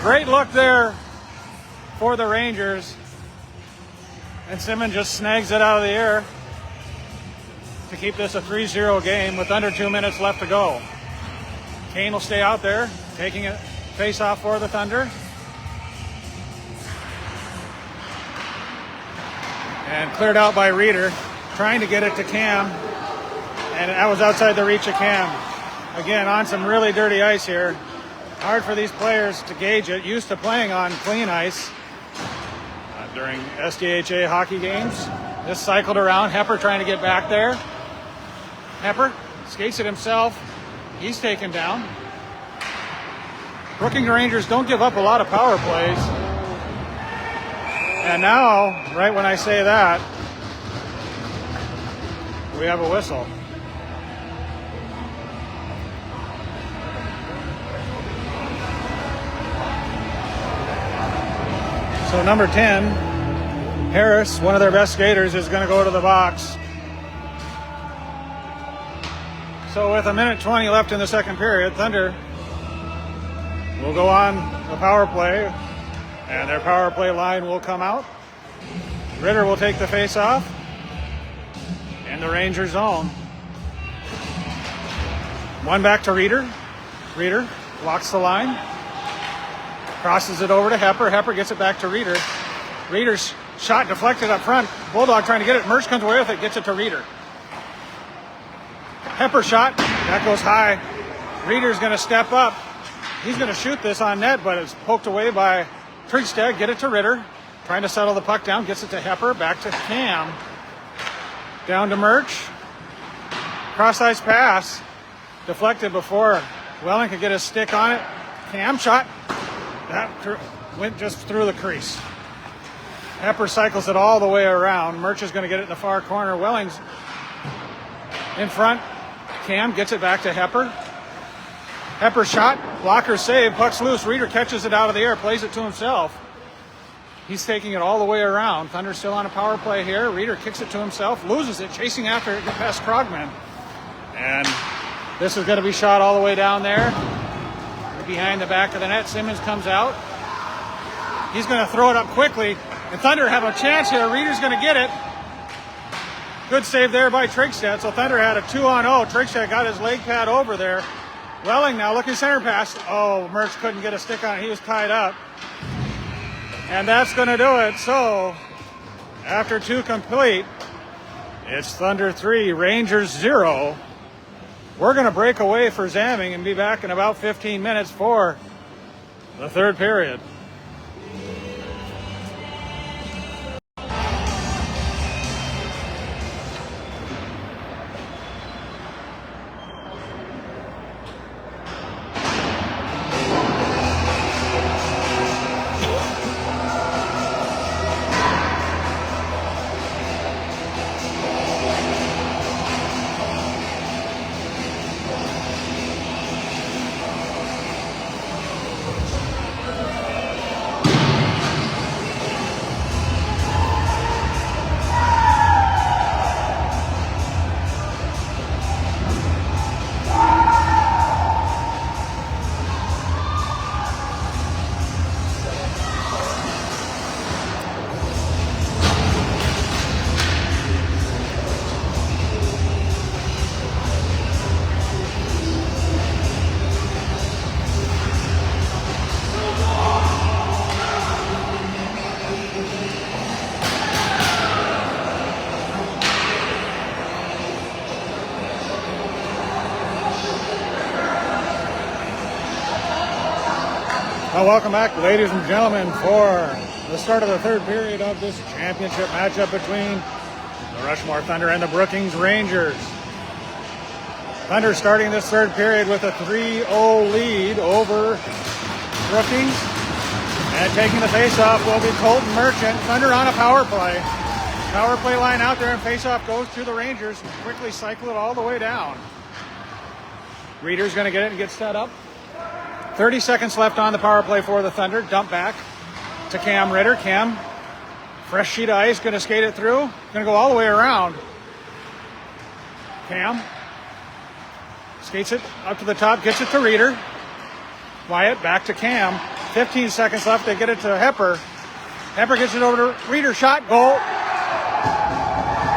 Great look there for the Rangers. And Simmons just snags it out of the air to keep this a 3-0 game with under 2 minutes left to go. Kane will stay out there, taking a face-off for the Thunder. And cleared out by Reeder, trying to get it to Cam. And that was outside the reach of Cam. Again, on some really dirty ice here. Hard for these players to gauge it. Used to playing on clean ice during SDHA hockey games. This cycled around. Hepper trying to get back there. Hepper skates it himself. He's taken down. Brookings Rangers don't give up a lot of power plays. And now, right when I say that, we have a whistle. So number 10, Harris, one of their best skaters, is going to go to the box. So with 1:20 left in the second period, Thunder will go on the power play, and their power play line will come out. Ritter will take the face off in the Ranger zone. One back to Reeder. Reeder walks the line, crosses it over to Hepper. Hepper gets it back to Reeder. Reeder's shot deflected up front. Bulldog trying to get it. Merch comes away with it, gets it to Reeder. Hepper shot, that goes high. Reeder's going to step up. He's going to shoot this on net, but it's poked away by Trigstad. Get it to Ritter. Trying to settle the puck down. Gets it to Hepper. Back to Cam. Down to Merch. Cross-ice pass. Deflected before Welling could get his stick on it. Cam shot. That went just through the crease. Hepper cycles it all the way around. Merch is going to get it in the far corner. Welling's in front. Cam gets it back to Hepper. Hepper shot, blocker save, puck's loose. Reeder catches it out of the air, plays it to himself. He's taking it all the way around. Thunder still on a power play here. Reeder kicks it to himself, loses it, chasing after it past Krogman. And this is going to be shot all the way down there. Behind the back of the net, Simmons comes out. He's going to throw it up quickly. And Thunder have a chance here. Reeder's going to get it. Good save there by Trigstad. So Thunder had a 2-on-0. Trigstad got his leg pad over there. Welling now looking center pass. Oh, Merch couldn't get a stick on it. He was tied up. And that's going to do it. So after 2 complete, it's Thunder 3, Rangers 0. We're going to break away for Zamming and be back in about 15 minutes for the third period. Well, welcome back, ladies and gentlemen, for the start of the third period of this championship matchup between the Rushmore Thunder and the Brookings Rangers. Thunder starting this third period with a 3-0 lead over Brookings. And taking the face-off will be Colton Merchant. Thunder on a power play. Power play line out there, and face-off goes to the Rangers. Quickly cycle it all the way down. Reeder's going to get it and get set up. 30 seconds left on the power play for the Thunder. Dump back to Cam Ritter. Cam, fresh sheet of ice, going to skate it through. Going to go all the way around. Cam skates it up to the top, gets it to Reeder. Wyatt back to Cam. 15 seconds left. They get it to Hepper. Hepper gets it over to Reeder. Shot, goal.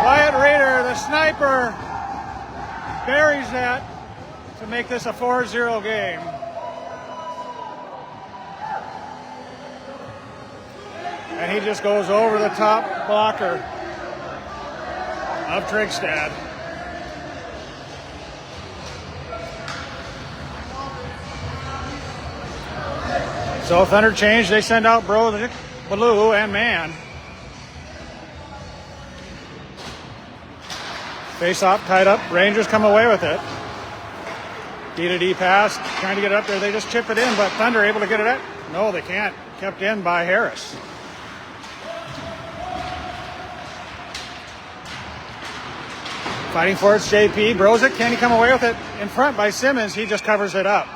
Wyatt Reeder, the sniper, buries that to make this a 4-0 game. And he just goes over the top blocker of Trigstad. So Thunder change. They send out Brozic, Blue, and Mann. Face off, tied up. Rangers come away with it. D-to-D pass, trying to get it up there. They just chip it in, but Thunder able to get it out. No, they can't. Kept in by Harris. Fighting for it's JP. Brozic, can he come away with it? In front by Simmons. He just covers it up.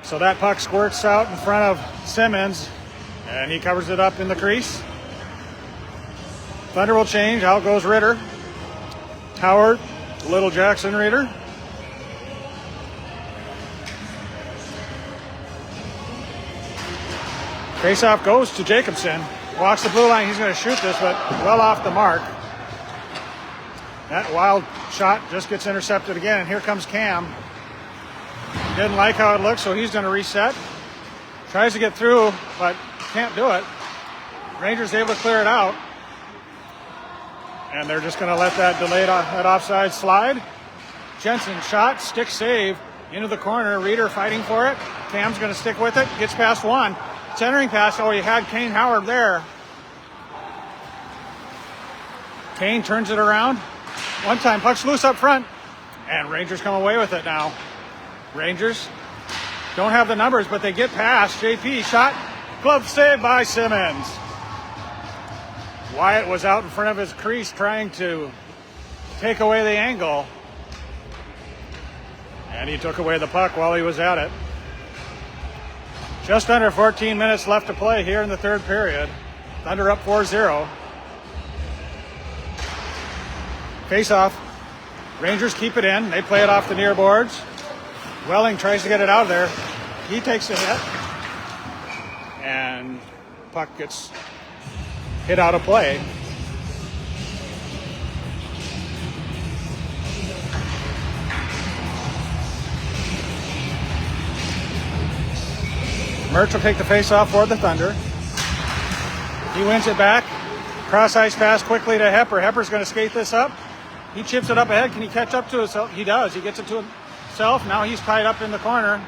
So that puck squirts out in front of Simmons, and he covers it up in the crease. Thunder will change. Out goes Ritter. Howard, Little Jackson Ritter. Faceoff goes to Jacobson. Walks the blue line. He's going to shoot this, but well off the mark. That wild shot just gets intercepted again, and here comes Cam. Didn't like how it looked, so he's going to reset. Tries to get through, but can't do it. Rangers able to clear it out. And they're just going to let that delayed that offside slide. Jensen shot, stick save into the corner. Reeder fighting for it. Cam's going to stick with it. Gets past one. Centering pass. Oh, he had Kane Howard there. Kane turns it around. One time, puck's loose up front. And Rangers come away with it now. Rangers don't have the numbers, but they get past. JP shot. Glove save by Simmons. Wyatt was out in front of his crease trying to take away the angle. And he took away the puck while he was at it. Just under 14 minutes left to play here in the third period. Thunder up 4-0. Face-off. Rangers keep it in. They play it off the near boards. Welling tries to get it out of there. He takes a hit. And puck gets hit out of play. Mertz will take the face-off for the Thunder. He wins it back. Cross-ice pass quickly to Hepper. Hepper's going to skate this up. He chips it up ahead. Can he catch up to himself? He does. He gets it to himself. Now he's tied up in the corner.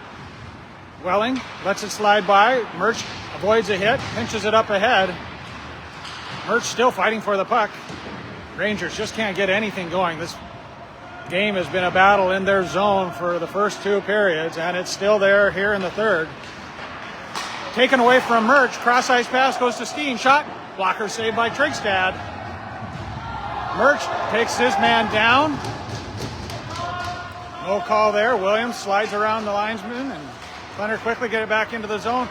Welling lets it slide by. Mertz avoids a hit. Pinches it up ahead. Mertz still fighting for the puck. Rangers just can't get anything going. This game has been a battle in their zone for the first two periods, and it's still there here in the third. Taken away from Mertz. Cross-ice pass goes to Steen. Shot. Blocker saved by Trigstad. Mertz takes his man down. No call there. Williams slides around the linesman, and Thunder quickly get it back into the zone.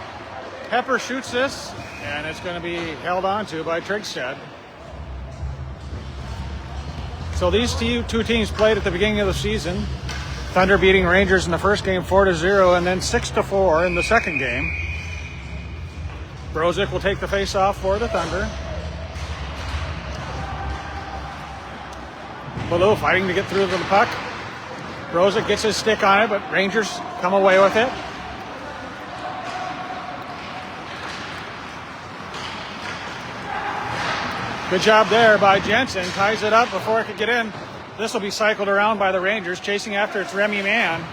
Hepper shoots this, and it's going to be held on to by Trigstad. So these two teams played at the beginning of the season. Thunder beating Rangers in the first game 4-0, and then 6-4 in the second game. Brozic will take the face-off for the Thunder. Ballou fighting to get through to the puck. Brozic gets his stick on it, but Rangers come away with it. Good job there by Jensen. Ties it up before it could get in. This will be cycled around by the Rangers. Chasing after it's Remy Mann.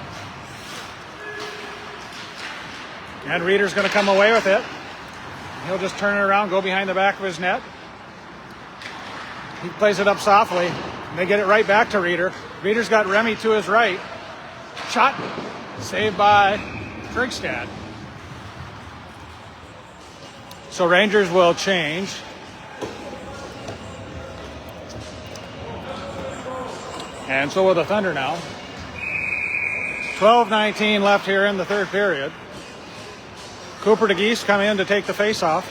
And Reeder's going to come away with it. He'll just turn it around, go behind the back of his net. He plays it up softly. And they get it right back to Reeder. Reeder's got Remy to his right. Shot. Saved by Trigstad. So Rangers will change. And so will the Thunder now. 12:19 left here in the third period. Cooper DeGeese come in to take the face-off.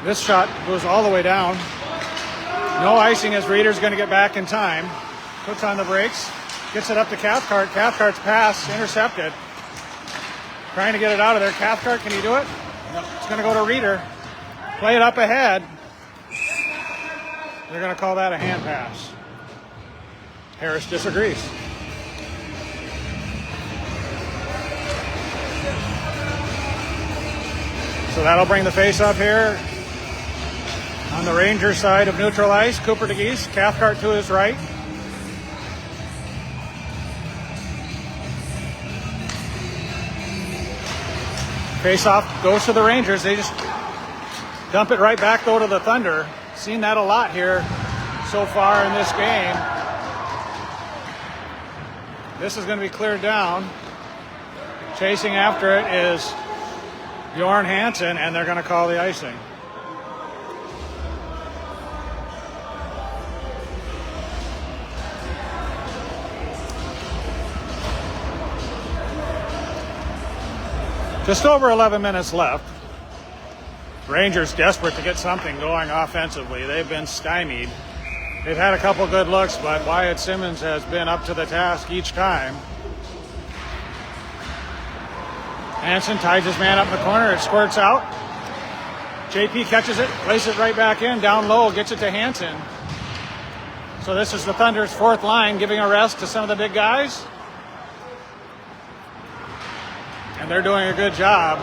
This shot goes all the way down. No icing as Reeder's going to get back in time. Puts on the brakes. Gets it up to Cathcart. Cathcart's pass intercepted. Trying to get it out of there. Cathcart, can he do it? No. It's going to go to Reeder. Play it up ahead. They're going to call that a hand pass. Harris disagrees. So that'll bring the face up here on the Rangers side of neutral ice. Cooper DeGeese, Cathcart to his right. Face off goes to the Rangers. They just dump it right back though to the Thunder. Seen that a lot here so far in this game. This is going to be cleared down. Chasing after it is Bjorn Hansen, and they're going to call the icing. Just over 11 minutes left. Rangers desperate to get something going offensively. They've been stymied. They've had a couple good looks, but Wyatt Simmons has been up to the task each time. Hansen ties his man up in the corner. It squirts out. JP catches it, plays it right back in, down low, gets it to Hansen. So this is the Thunder's fourth line, giving a rest to some of the big guys. And they're doing a good job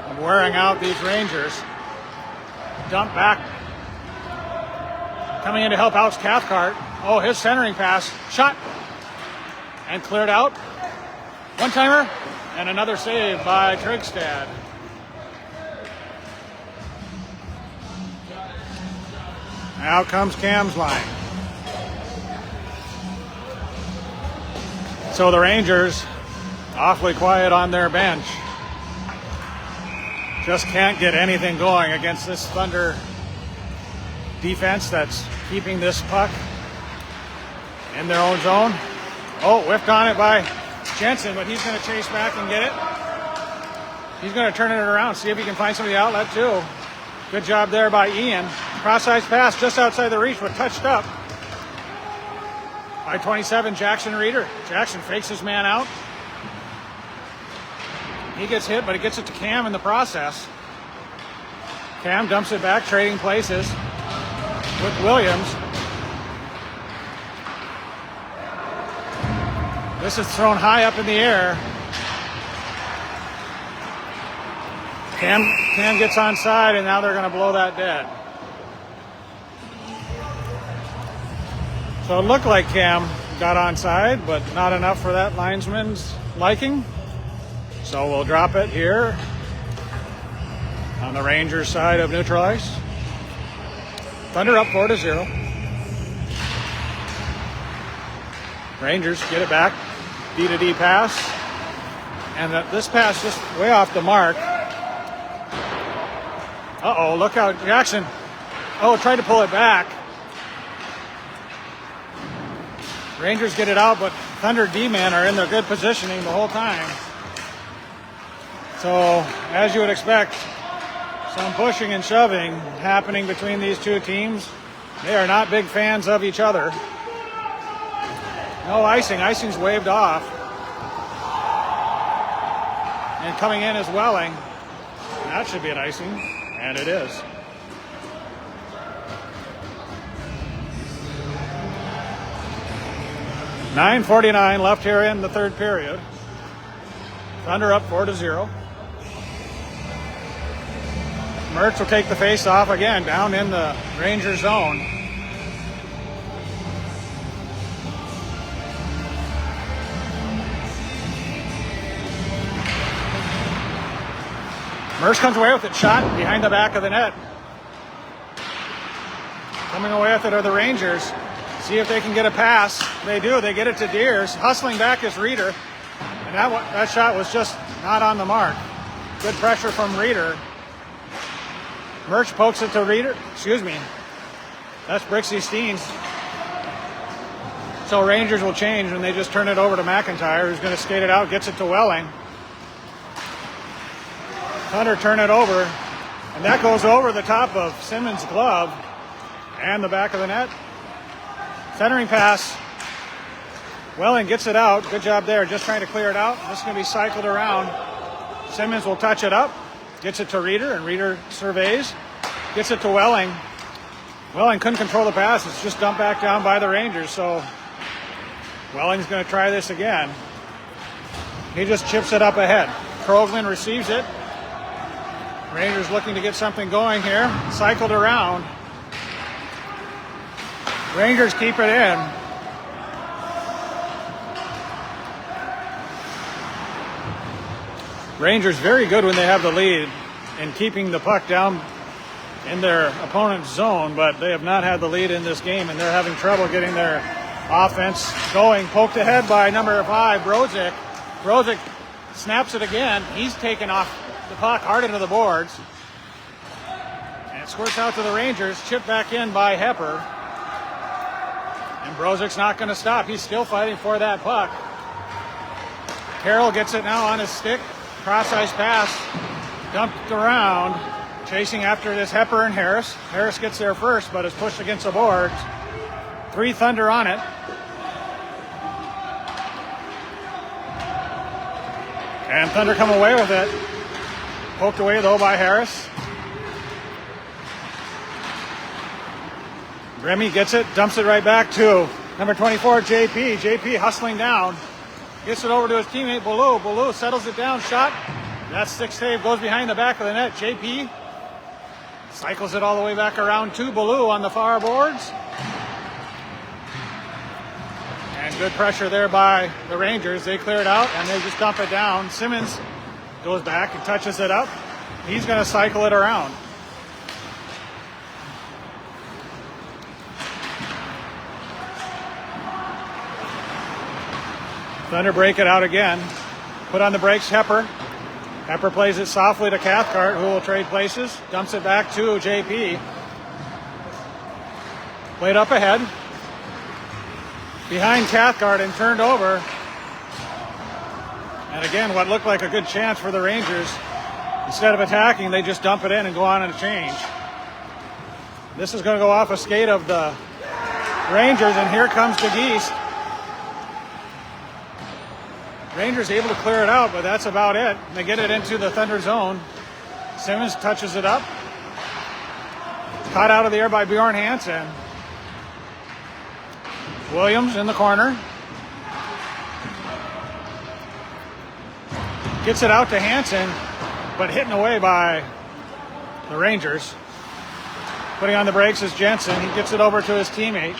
of wearing out these Rangers. Dump back. Coming in to help out Cathcart. Oh, his centering pass. Shot. And cleared out. One-timer. And another save by Trigstad. Out comes Cam's line. So the Rangers awfully quiet on their bench. Just can't get anything going against this Thunder defense that's keeping this puck in their own zone. Oh, whiffed on it by Jensen, but he's going to chase back and get it. He's going to turn it around, see if he can find some of the outlet too. Good job there by Ian. Cross-ice pass just outside the reach, but touched up by 27, Jackson Reeder. Jackson fakes his man out. He gets hit, but he gets it to Cam in the process. Cam dumps it back, trading places with Williams. This is thrown high up in the air. Cam gets onside, and now they're going to blow that dead. So it looked like Cam got onside, but not enough for that linesman's liking. So we'll drop it here on the Rangers side of neutral ice. Thunder up 4-0. Rangers get it back. D-to-D pass. And this pass just way off the mark. Uh-oh, look out, Jackson. Oh, tried to pull it back. Rangers get it out, but Thunder D-men are in their good positioning the whole time. So, as you would expect, some pushing and shoving happening between these two teams. They are not big fans of each other. No icing. Icing's waved off. And coming in is Welling. That should be an icing. And it is. .9:49 left here in the third period. Thunder up 4-0. Mertz will take the face off again down in the Ranger zone. Mertz comes away with it, shot behind the back of the net. Coming away with it are the Rangers. See if they can get a pass. They do. They get it to Deers. Hustling back is Reeder. And that shot was just not on the mark. Good pressure from Reeder. Mertz pokes it to Reeder. Excuse me. That's Brixie Steens. So Rangers will change and they just turn it over to McIntyre, who's going to skate it out, gets it to Welling. Thunder turn it over, and that goes over the top of Simmons' glove and the back of the net. Centering pass. Welling gets it out. Good job there, just trying to clear it out. This is going to be cycled around. Simmons will touch it up. Gets it to Reeder, and Reeder surveys. Gets it to Welling. Welling couldn't control the pass. It's just dumped back down by the Rangers, so Welling's going to try this again. He just chips it up ahead. Kroglin receives it. Rangers looking to get something going here. Cycled around. Rangers keep it in. Rangers very good when they have the lead in keeping the puck down in their opponent's zone, but they have not had the lead in this game, and they're having trouble getting their offense going. Poked ahead by number 5, Brozic. Brozic snaps it again. He's taken off the puck hard into the boards. And it squirts out to the Rangers. Chipped back in by Hepper. And Brozic's not going to stop. He's still fighting for that puck. Carroll gets it now on his stick. Cross-ice pass. Dumped around. Chasing after this Hepper and Harris. Harris gets there first, but is pushed against the boards. 3 Thunder on it. And Thunder come away with it. Poked away, though, by Harris. Remy gets it, dumps it right back to number 24, JP. JP hustling down. Gets it over to his teammate, Ballou. Ballou settles it down, shot. That stick save goes behind the back of the net. JP cycles it all the way back around to Ballou on the far boards. And good pressure there by the Rangers. They clear it out and they just dump it down. Simmons goes back and touches it up. He's going to cycle it around. Thunder break it out again. Put on the brakes, Hepper. Hepper plays it softly to Cathcart, who will trade places. Dumps it back to JP. Played up ahead. Behind Cathcart and turned over. And again, what looked like a good chance for the Rangers. Instead of attacking, they just dump it in and go on a change. This is going to go off a skate of the Rangers, and here comes DeGeest. Rangers able to clear it out, but that's about it. They get it into the Thunder zone. Simmons touches it up. Caught out of the air by Bjorn Hansen. Williams in the corner. Gets it out to Hansen, but hitting away by the Rangers. Putting on the brakes is Jensen. He gets it over to his teammate.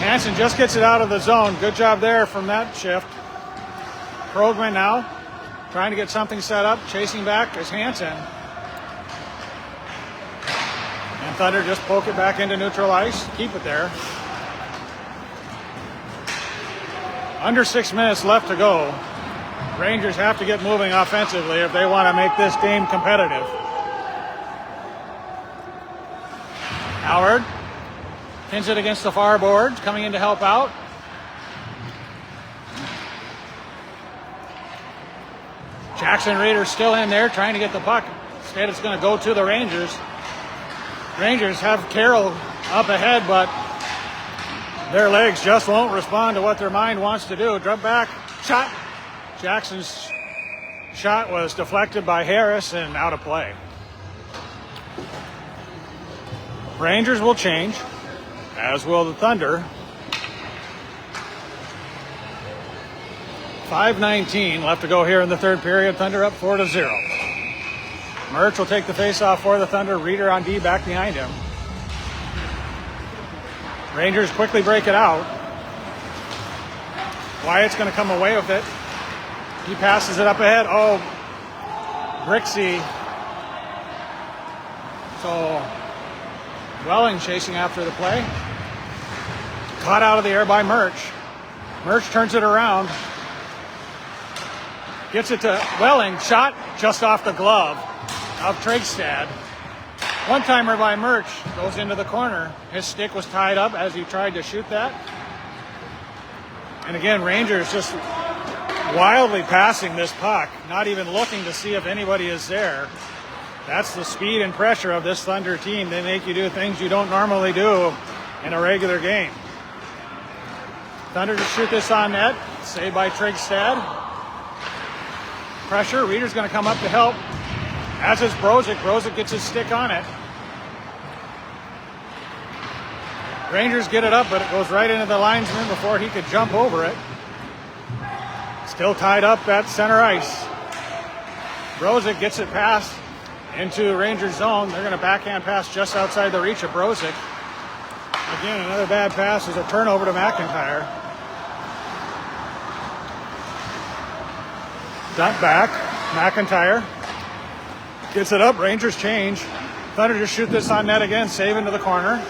Hansen just gets it out of the zone. Good job there from that shift. Krogman now trying to get something set up. Chasing back is Hansen. And Thunder just poke it back into neutral ice. Keep it there. Under 6 minutes left to go. Rangers have to get moving offensively if they want to make this game competitive. Howard pins it against the far boards, coming in to help out. Jackson Reeder still in there trying to get the puck. Instead, it's going to go to the Rangers. Rangers have Carroll up ahead, but their legs just won't respond to what their mind wants to do. Drop back, shot. Jackson's shot was deflected by Harris and out of play. Rangers will change, as will the Thunder. 5:19 left to go here in the third period. Thunder up 4-0. Murch will take the faceoff for the Thunder. Reeder on D back behind him. Rangers quickly break it out. Wyatt's going to come away with it. He passes it up ahead. Oh, Brixey. So Welling chasing after the play. Caught out of the air by Murch. Murch turns it around. Gets it to Welling. Shot just off the glove of Trigstad. One-timer by Murch goes into the corner. His stick was tied up as he tried to shoot that. And again, Rangers just wildly passing this puck, not even looking to see if anybody is there. That's the speed and pressure of this Thunder team. They make you do things you don't normally do in a regular game. Thunder to shoot this on net. Saved by Trigstad. Pressure. Reeder's going to come up to help. As is Brozic. Brozic gets his stick on it. Rangers get it up, but it goes right into the linesman before he could jump over it. Still tied up at center ice. Brozic gets it past into Rangers zone. They're going to backhand pass just outside the reach of Brozic. Again, another bad pass is a turnover to McIntyre. Dump back. McIntyre gets it up. Rangers change. Thunder just shoot this on net again. Save into the corner.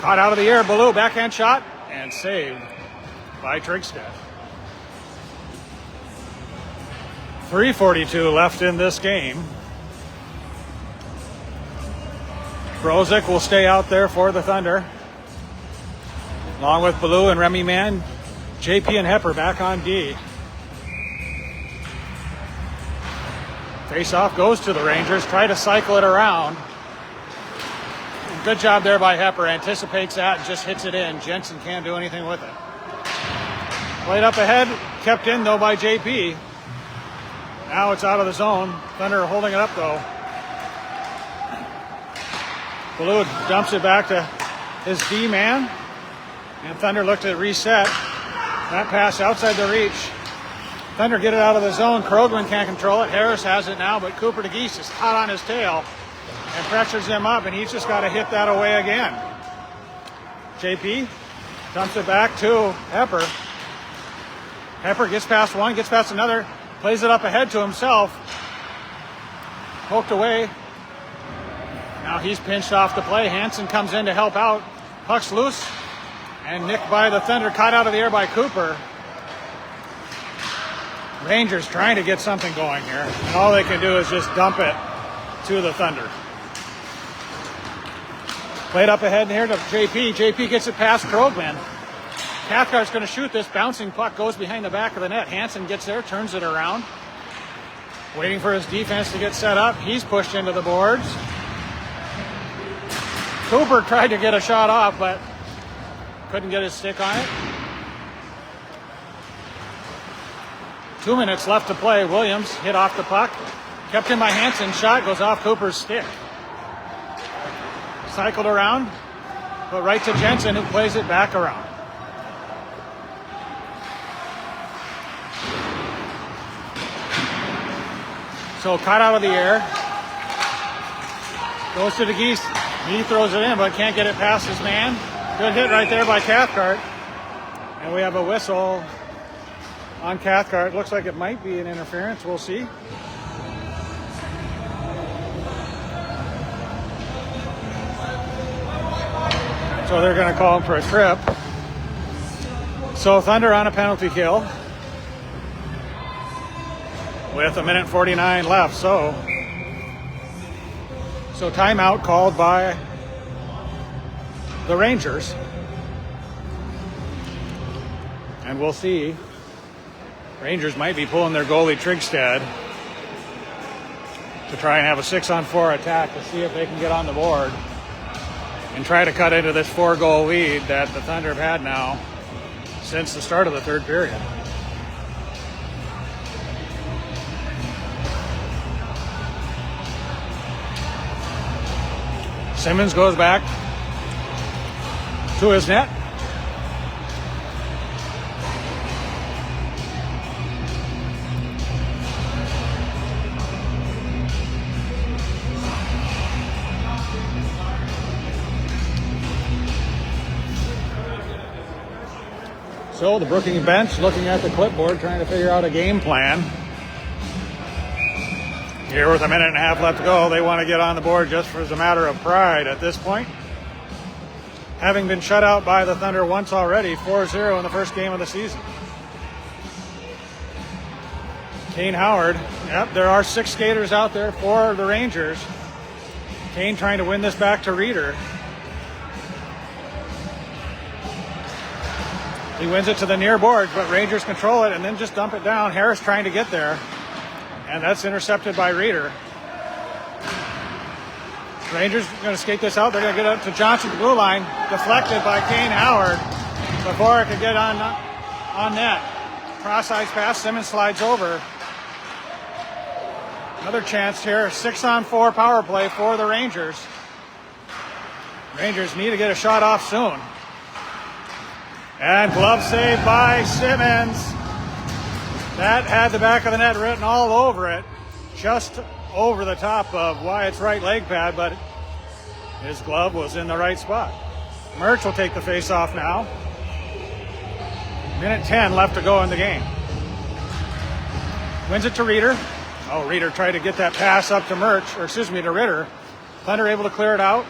Caught out of the air, Baloo, backhand shot, and saved by Trigstad. 3:42 left in this game. Brozik will stay out there for the Thunder, along with Baloo and Remy Mann. JP and Hepper back on D. Face-off goes to the Rangers. Try to cycle it around. Good job there by Hepper. Anticipates that and just hits it in. Jensen can't do anything with it. Played up ahead. Kept in, though, by JP. Now it's out of the zone. Thunder holding it up, though. Baloo dumps it back to his D-man. And Thunder looked at reset. That pass outside the reach. Thunder get it out of the zone. Krogman can't control it. Harris has it now, but Cooper DeGeese is hot on his tail and pressures him up, and he's just got to hit that away again. JP dumps it back to Hepper. Hepper gets past one, gets past another, plays it up ahead to himself. Poked away. Now he's pinched off the play. Hansen comes in to help out. Puck's loose and nicked by the Thunder, caught out of the air by Cooper. Rangers trying to get something going here, and all they can do is just dump it to the Thunder. Played up ahead here to JP. JP gets it past Krogman. Cathcart's going to shoot this. Bouncing puck goes behind the back of the net. Hansen gets there, turns it around. Waiting for his defense to get set up. He's pushed into the boards. Cooper tried to get a shot off, but couldn't get his stick on it. 2 minutes left to play. Williams hit off the puck. Kept in by Hansen. Shot goes off Cooper's stick. Cycled around, but right to Jensen, who plays it back around. So caught out of the air. Goes to DeGeese. He throws it in, but can't get it past his man. Good hit right there by Cathcart. And we have a whistle on Cathcart. Looks like it might be an interference. We'll see. So they're going to call him for a trip. So Thunder on a penalty kill with 1:49 left. So timeout called by the Rangers. And we'll see. Rangers might be pulling their goalie Trigstad to try and have a 6-on-4 attack to see if they can get on the board and try to cut into this 4-goal lead that the Thunder have had now since the start of the third period. Simmons goes back to his net. So the Brookings bench looking at the clipboard, trying to figure out a game plan. Here with 1.5 minutes left to go, they want to get on the board just as a matter of pride at this point. Having been shut out by the Thunder once already, 4-0 in the first game of the season. Kane Howard, yep, there are 6 skaters out there for the Rangers. Kane trying to win this back to Reeder. He wins it to the near boards, but Rangers control it and then just dump it down. Harris trying to get there, and that's intercepted by Reeder. Rangers are going to skate this out. They're going to get up to Johnson's blue line, deflected by Kane Howard before it could get on net. Cross-ice pass, Simmons slides over. Another chance here, 6-on-4 power play for the Rangers. Rangers need to get a shot off soon. And glove save by Simmons. That had the back of the net written all over it, just over the top of Wyatt's right leg pad, but his glove was in the right spot. Mertz will take the face-off now. 1:10 left to go in the game. Wins it to Reeder. Oh, Reeder tried to get that pass up to to Ritter. Thunder able to clear it out.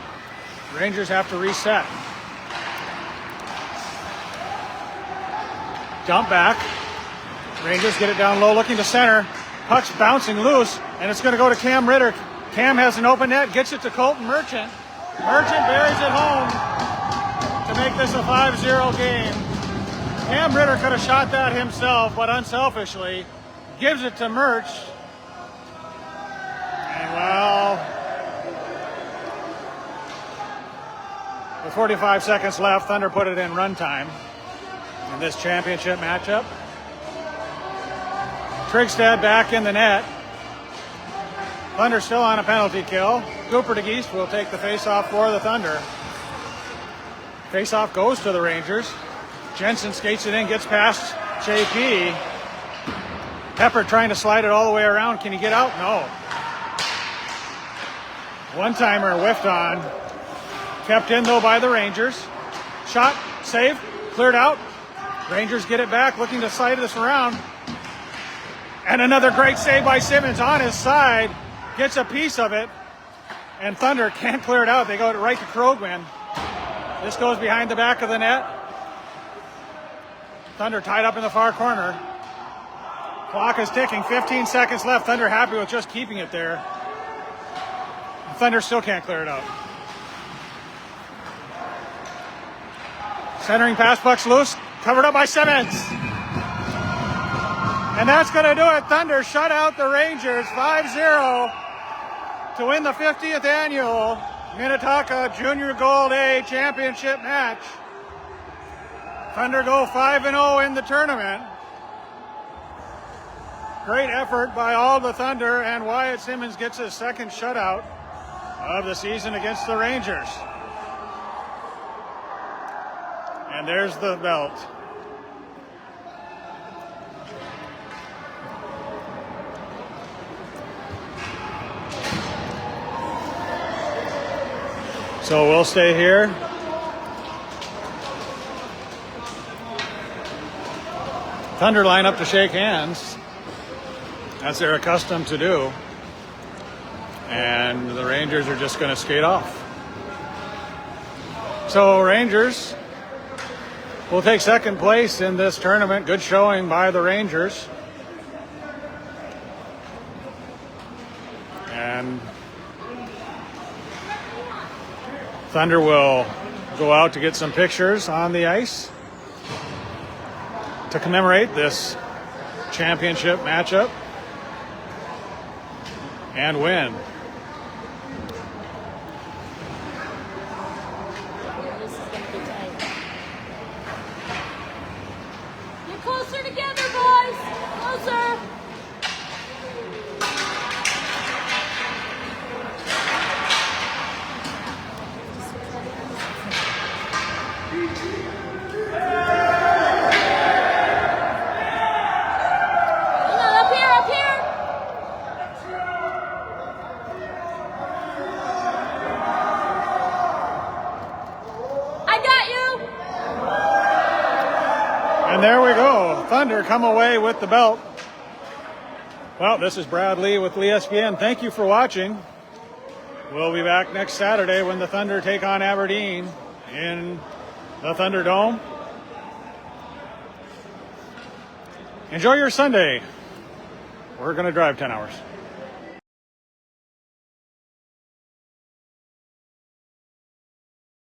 Rangers have to reset. Dump back. Rangers get it down low, looking to center. Puck's bouncing loose, and it's going to go to Cam Ritter. Cam has an open net, gets it to Colton Merchant. Merchant buries it home to make this a 5-0 game. Cam Ritter could have shot that himself, but unselfishly gives it to Merch. And well, with 45 seconds left, Thunder put it in runtime in this championship matchup. Trigstad back in the net. Thunder still on a penalty kill. Cooper de Geest will take the faceoff for the Thunder. Faceoff goes to the Rangers. Jensen skates it in, gets past JP. Pepper trying to slide it all the way around. Can he get out? No. One-timer whiffed on. Kept in, though, by the Rangers. Shot, saved, cleared out. Rangers get it back, looking to slide this around. And another great save by Simmons on his side. Gets a piece of it. And Thunder can't clear it out. They go right to Krogman. This goes behind the back of the net. Thunder tied up in the far corner. Clock is ticking. 15 seconds left. Thunder happy with just keeping it there. Thunder still can't clear it out. Centering pass, puck's loose. Covered up by Simmons. And that's going to do it. Thunder shut out the Rangers 5-0 to win the 50th annual Minnetonka Junior Gold A Championship match. Thunder go 5-0 in the tournament. Great effort by all the Thunder, and Wyatt Simmons gets his second shutout of the season against the Rangers. And there's the belt. So we'll stay here. Thunder line up to shake hands, as they're accustomed to do. And the Rangers are just going to skate off. So Rangers will take second place in this tournament. Good showing by the Rangers. And Thunder will go out to get some pictures on the ice to commemorate this championship matchup and win. Get closer together, boys! Closer! There we go. Thunder come away with the belt. Well, this is Brad Lee with LeeSPN. Thank you for watching. We'll be back next Saturday when the Thunder take on Aberdeen in the Thunderdome. Enjoy your Sunday. We're going to drive 10 hours.